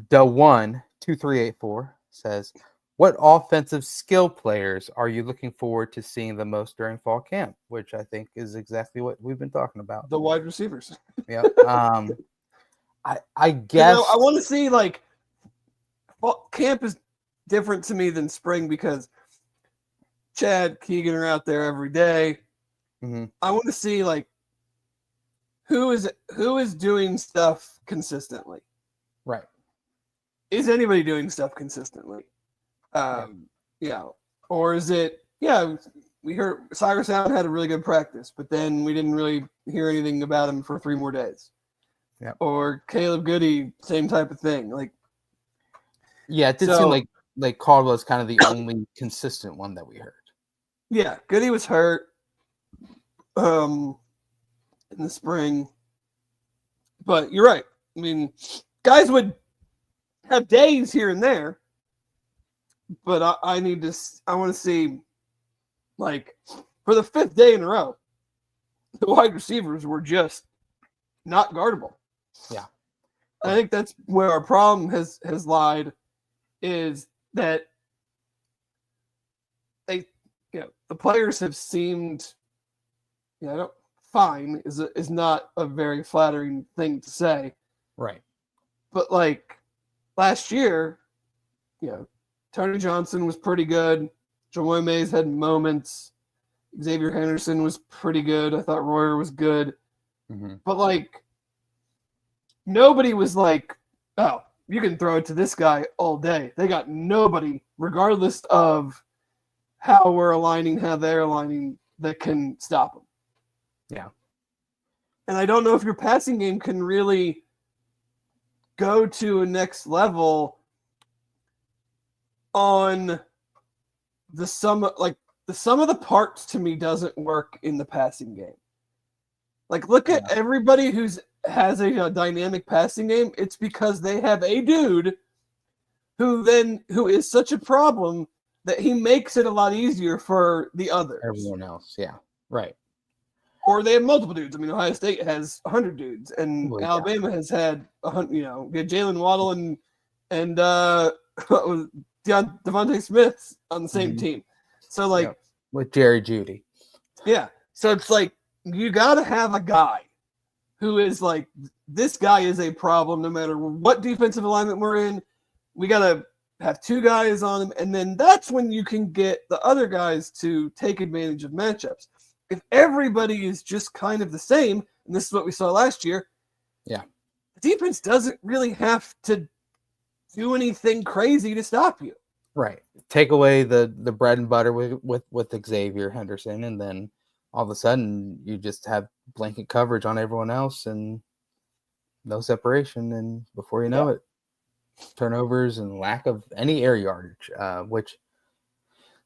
12384 says, what offensive skill players are you looking forward to seeing the most during fall camp? Which I think is exactly what we've been talking about. The wide receivers. Yeah. I guess I want to see fall camp is different to me than spring because Chad, Keegan are out there every day. Mm-hmm. I want to see who is doing stuff consistently. Right. Is anybody doing stuff consistently? Or is it? Yeah, we heard Cyrus Allen had a really good practice, but then we didn't really hear anything about him for 3 more days. Yeah. Or Caleb Goody, same type of thing. It did seem like Caldwell was kind of the only consistent one that we heard. Yeah, Goody was hurt in the spring. But you're right. I mean, guys would have days here and there. But I want to see, for the 5th day in a row, the wide receivers were just not guardable. Yeah. I think that's where our problem has lied, is that the players have seemed, fine is not a very flattering thing to say. Right. But last year, Tony Johnson was pretty good. Jamoy Mays had moments. Xavier Henderson was pretty good. I thought Royer was good. Mm-hmm. But nobody was oh, you can throw it to this guy all day. They got nobody, regardless of how we're aligning, how they're aligning, that can stop them. Yeah. And I don't know if your passing game can really go to a next level on the sum of the parts to me doesn't work in the passing game. Like, look at everybody who has a dynamic passing game. It's because they have a dude who is such a problem that he makes it a lot easier for the others. Everyone else, yeah, right. Or they have multiple dudes. I mean, Ohio State has 100 dudes, and Alabama has had 100. You know, we had Jalen Waddle and Devontae Smith on the same team. So like with Jerry Jeudy, yeah. So it's like you got to have a guy who is like, this guy is a problem no matter what defensive alignment we're in. We got to have two guys on him, and then that's when you can get the other guys to take advantage of matchups. If everybody is just kind of the same, and this is what we saw last year, the defense doesn't really have to do anything crazy to stop you. Right. Take away the bread and butter with Xavier Henderson, and then all of a sudden you just have blanket coverage on everyone else and no separation, and before you know it, turnovers and lack of any air yardage, which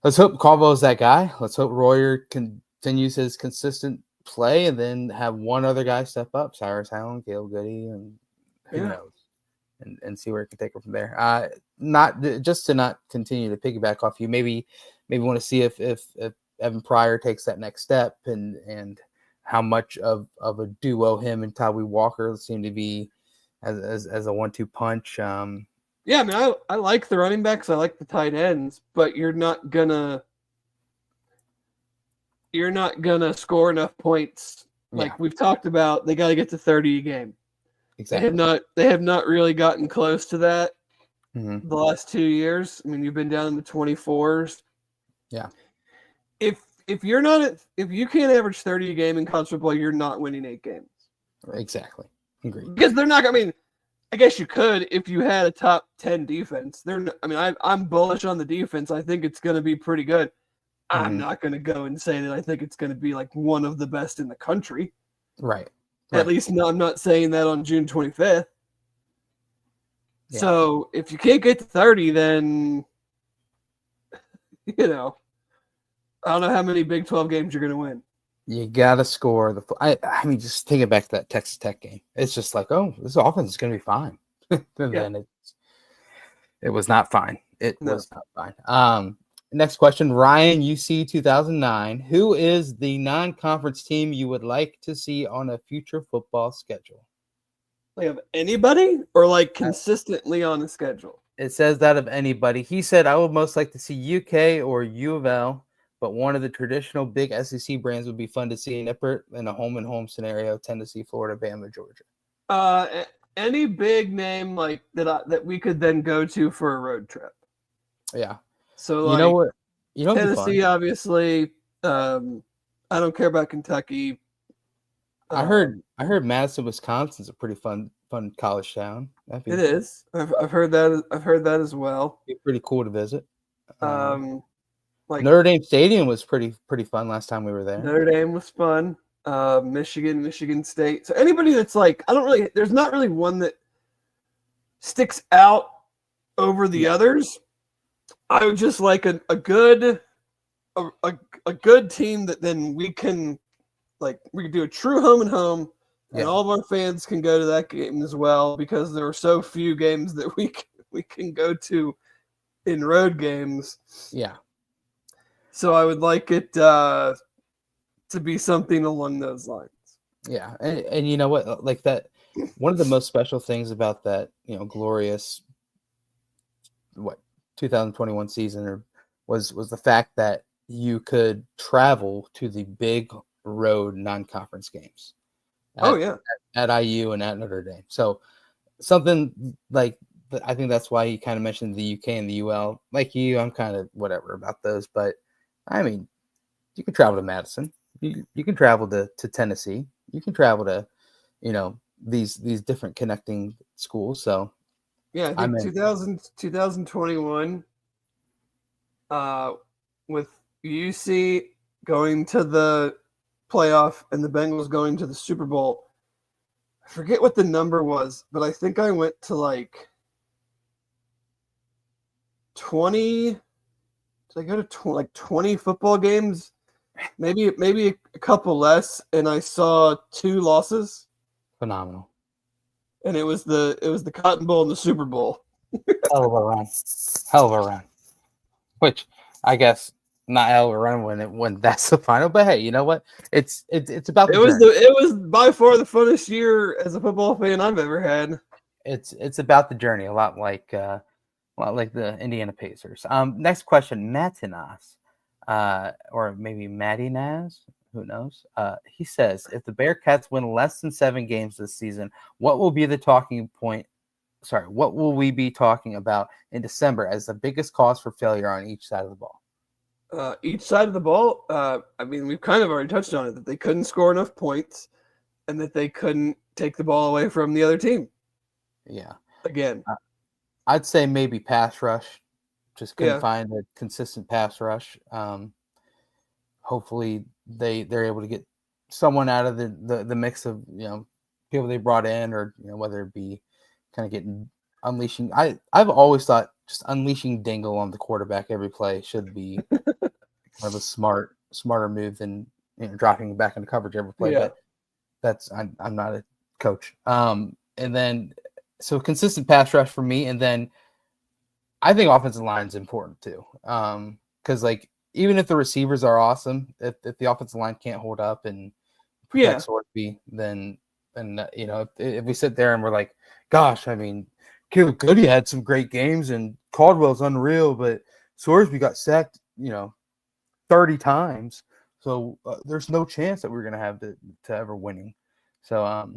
let's hope Caldwell's that guy. Let's hope Royer continues his consistent play and then have one other guy step up, Cyrus Howland, Gale Goody, and who knows, and see where it can take her from there. Not just to not continue to piggyback off you, maybe want to see if Evan Pryor takes that next step and how much of a duo him and Tyree Walker seem to be as a 1-2 punch. Yeah, I mean, I like the running backs, I like the tight ends, but you're not gonna score enough points. Like we've talked about, they got to get to 30 a game. Exactly. They have not really gotten close to that the last 2 years. I mean, you've been down in the 24s. Yeah. If you can't average 30 a game in college football, you're not winning 8 games. Exactly. Agreed. Because they're not. I mean, I guess you could if you had a top 10 defense. I'm bullish on the defense. I think it's going to be pretty good. I'm not going to go and say that I think it's going to be like one of the best in the country. Right. At least I'm not saying that on June 25th. Yeah. So if you can't get to 30, then I don't know how many Big 12 games you're going to win. You got to score. I mean, just thinking back to that Texas Tech game, it's just like, oh, this offense is going to be fine. Then it was not fine. It was not fine. Next question, Ryan, UC 2009. Who is the non-conference team you would like to see on a future football schedule? Like of anybody or like consistently on a schedule? It says that of anybody. He said, I would most like to see UK or U of L, but one of the traditional big SEC brands would be fun to see in a home-and-home scenario, Tennessee, Florida, Bama, Georgia. Any big name like that we could then go to for a road trip. Yeah. So you know what? Tennessee, obviously. I don't care about Kentucky. I heard Madison, Wisconsin's a pretty fun college town. It is. I've heard that. I've heard that as well. It'd be pretty cool to visit. Like Notre Dame Stadium was pretty fun last time we were there. Notre Dame was fun. Michigan State. So anybody that's like, there's not really one that sticks out over the others. I would just like a good team that then we can do a true home and home, and all of our fans can go to that game as well, because there are so few games that we can go to in road games. Yeah. So I would like it to be something along those lines. Yeah, and you know what? Like that, one of the most special things about that, glorious 2021 season was the fact that you could travel to the big road non-conference games. At IU and at Notre Dame. So something like, I think that's why you kind of mentioned the UK and the UL. Like you, I'm kind of whatever about those, but I mean, you can travel to Madison. You can travel to Tennessee. You can travel to, these different connecting schools. So Yeah, I think 2021 with UC going to the playoff and the Bengals going to the Super Bowl. I forget what the number was, but I think I went to like 20. Did I go to like 20 football games? Maybe a couple less, and I saw 2 losses. Phenomenal. And it was the Cotton Bowl and the Super Bowl. Hell of a run. Which I guess not hell of a run when that's the final. But hey, you know what? It's about it was by far the funnest year as a football fan I've ever had. It's about the journey, a lot like the Indiana Pacers. Next question, Matinas, or maybe Matinaz, who knows? He says, if the Bearcats win less than 7 games this season, what will be the talking point? Sorry, what will we be talking about in December as the biggest cause for failure on each side of the ball? Each side of the ball, I mean, we've kind of already touched on it, that they couldn't score enough points and that they couldn't take the ball away from the other team. Yeah. Again. I'd say maybe pass rush. Just couldn't find a consistent pass rush. Hopefully they're able to get someone out of the mix of, people they brought in, or, whether it be kind of unleashing. I've always thought just unleashing Dingle on the quarterback every play should be kind of a smarter move than dropping back into coverage every play. Yeah. But I'm not a coach. And then so consistent pass rush for me, and then I think offensive line is important too. Because like even if the receivers are awesome, if the offensive line can't hold up and protect Sorsby, then if we sit there and we're like, gosh, I mean, Caleb Goody had some great games and Caldwell's unreal, but Sorsby got sacked, 30 times. So there's no chance that we're going to have to ever winning. So I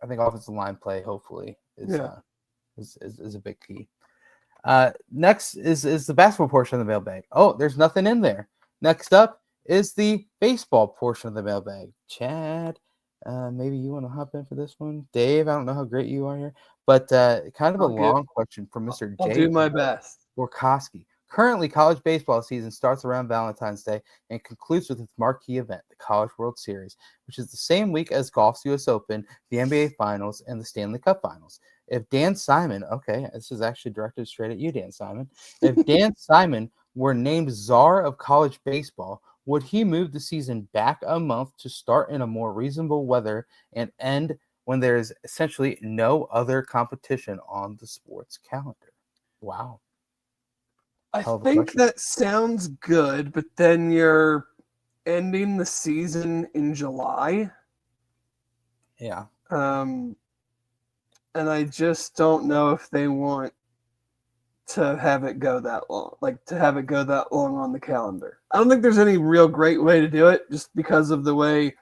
think offensive line play hopefully is a big key. Next is the basketball portion of the mailbag. Oh, there's nothing in there. Next up is the baseball portion of the mailbag. Chad, maybe you want to hop in for this one. Dave, I don't know how great you are here, but kind of a long question from Mr. I'll do my best. Gorkowski. Currently, college baseball season starts around Valentine's Day and concludes with its marquee event, the College World Series, which is the same week as golf's U.S. Open, the NBA Finals, and the Stanley Cup Finals. If Dan Simon, okay, this is actually directed straight at you, Dan Simon. If Dan Simon were named czar of college baseball, would he move the season back a month to start in a more reasonable weather and end when there is essentially no other competition on the sports calendar? Wow. I think that sounds good, but then you're ending the season in July. Yeah. And I just don't know if they want to have it go that long, on the calendar. I don't think there's any real great way to do it, just because of the way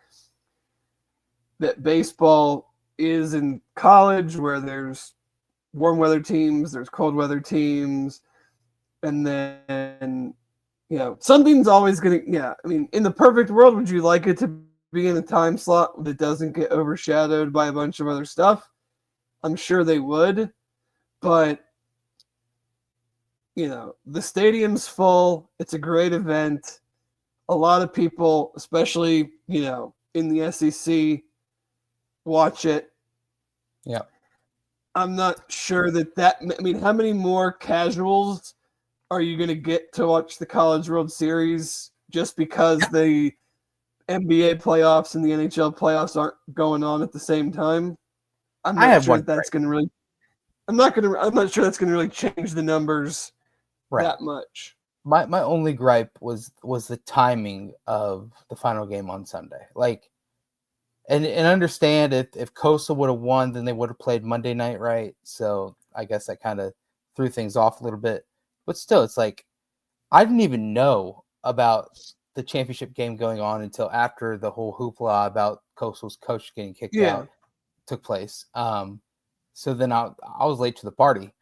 that baseball is in college, where there's warm weather teams, there's cold weather teams. And then, something's always going to, I mean, in the perfect world, would you like it to be in a time slot that doesn't get overshadowed by a bunch of other stuff? I'm sure they would, but, the stadium's full. It's a great event. A lot of people, especially, in the SEC, watch it. Yeah. I'm not sure how many more casuals are you going to get to watch the College World Series just because the NBA playoffs and the NHL playoffs aren't going on at the same time? I'm not sure that's going to really change the numbers that much. My only gripe was the timing of the final game on Sunday. Like, and understand if Coastal would have won, then they would have played Monday night, right? So I guess that kind of threw things off a little bit. But still, it's like I didn't even know about the championship game going on until after the whole hoopla about Coastal's coach getting kicked out took place. So then I was late to the party,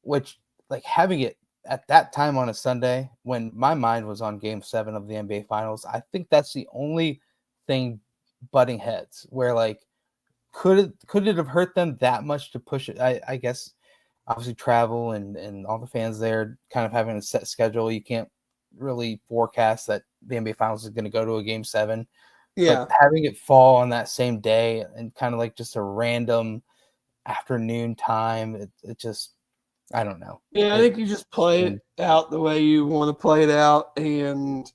which, like, having it at that time on a Sunday when my mind was on Game 7 of the NBA Finals, I think that's the only thing butting heads where, like, could it have hurt them that much to push it? I guess obviously travel and all the fans there kind of having a set schedule. You can't really forecast that the NBA Finals is going to go to a Game 7. Yeah. But having it fall on that same day and kind of like just a random afternoon time, it just, I don't know. Yeah, I think you just play it out the way you want to play it out, and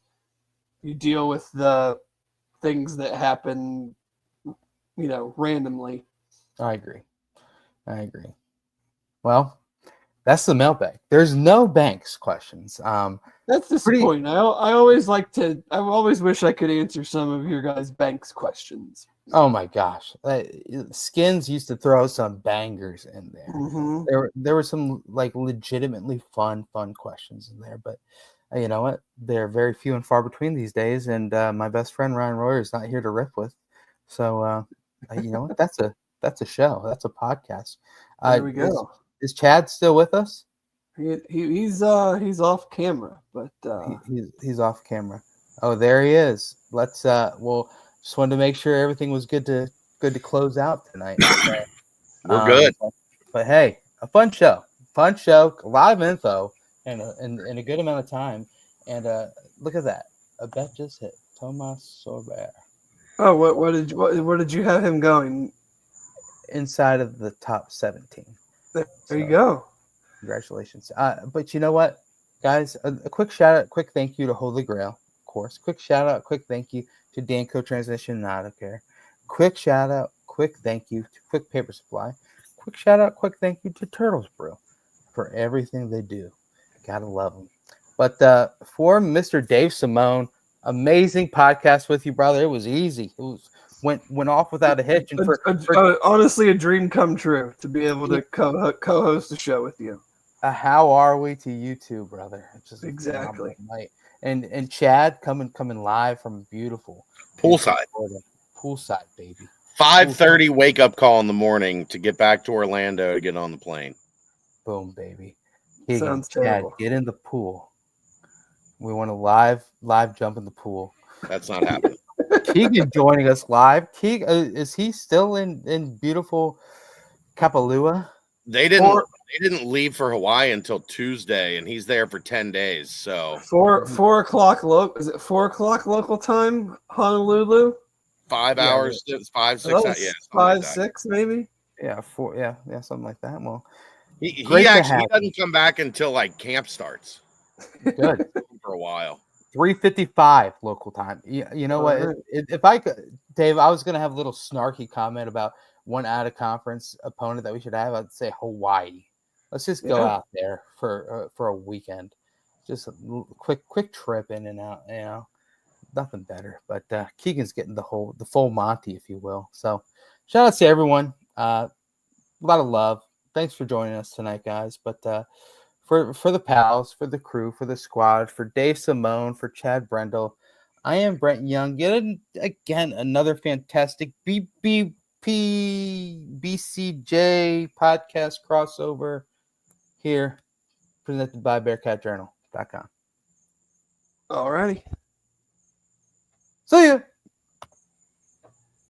you deal with the things that happen, randomly. I agree. Well, that's the mailbag. There's no Banks questions. That's disappointing. I always wish I could answer some of your guys' Banks questions. Oh my gosh, Skins used to throw some bangers in there. Mm-hmm. There were some like legitimately fun questions in there, but you know what? They're very few and far between these days. And my best friend Ryan Royer is not here to rip with, so you know what? That's a show. That's a podcast. There we go. Is Chad still with us? He's off camera, but he's off camera. Oh, there he is. Let's just wanted to make sure everything was good to close out tonight. We're good. But hey, a fun show, a lot of info and a good amount of time. And look at that, a bet just hit. Tomas Sorber. Oh, what did you have him going? Inside of the top 17. There you go. Congratulations. But you know what, guys? A quick shout out, quick thank you to Holy Grail, of course. Quick shout out, quick thank you to Danco Transmission and Auto Care. Quick shout out, quick thank you to Quick Paper Supply. Quick shout out, quick thank you to Turtles Brew for everything they do. Gotta love them. But for Mr. Dave Simone, amazing podcast with you, brother. It was easy. It went off without a hitch. And honestly, a dream come true to be able to co-host a show with you. How are we to you too, brother? It's just exactly. And Chad coming live from beautiful poolside, baby. 5:30 wake up call in the morning to get back to Orlando to get on the plane. Boom, baby. Sounds Chad, terrible. Get in the pool. We want to live jump in the pool. That's not happening. Keegan joining us live. Keegan, is he still in beautiful Kapalua? They didn't leave for Hawaii until Tuesday, and he's there for 10 days. So 4 o'clock local. Is it 4 o'clock local time? Honolulu. 5 hours. It's 5, 6. Yeah, 5, 6 maybe. Yeah, 4. Yeah, something like that. Well, he doesn't come back until like camp starts. Good for a while. 3:55 local time. You know what? Right. If I could, Dave, I was gonna have a little snarky comment about one out of conference opponent that we should have. I'd say Hawaii. Let's just go out there for a weekend. Just a quick trip in and out. You know, nothing better. But Keegan's getting the full Monty, if you will. So shout out to everyone. A lot of love. Thanks for joining us tonight, guys. But for the pals, for the crew, for the squad, for Dave Simone, for Chad Brendel, I am Brent Young. Again, another fantastic BBP BCJ podcast crossover here, presented by BearcatJournal.com. All righty. See ya.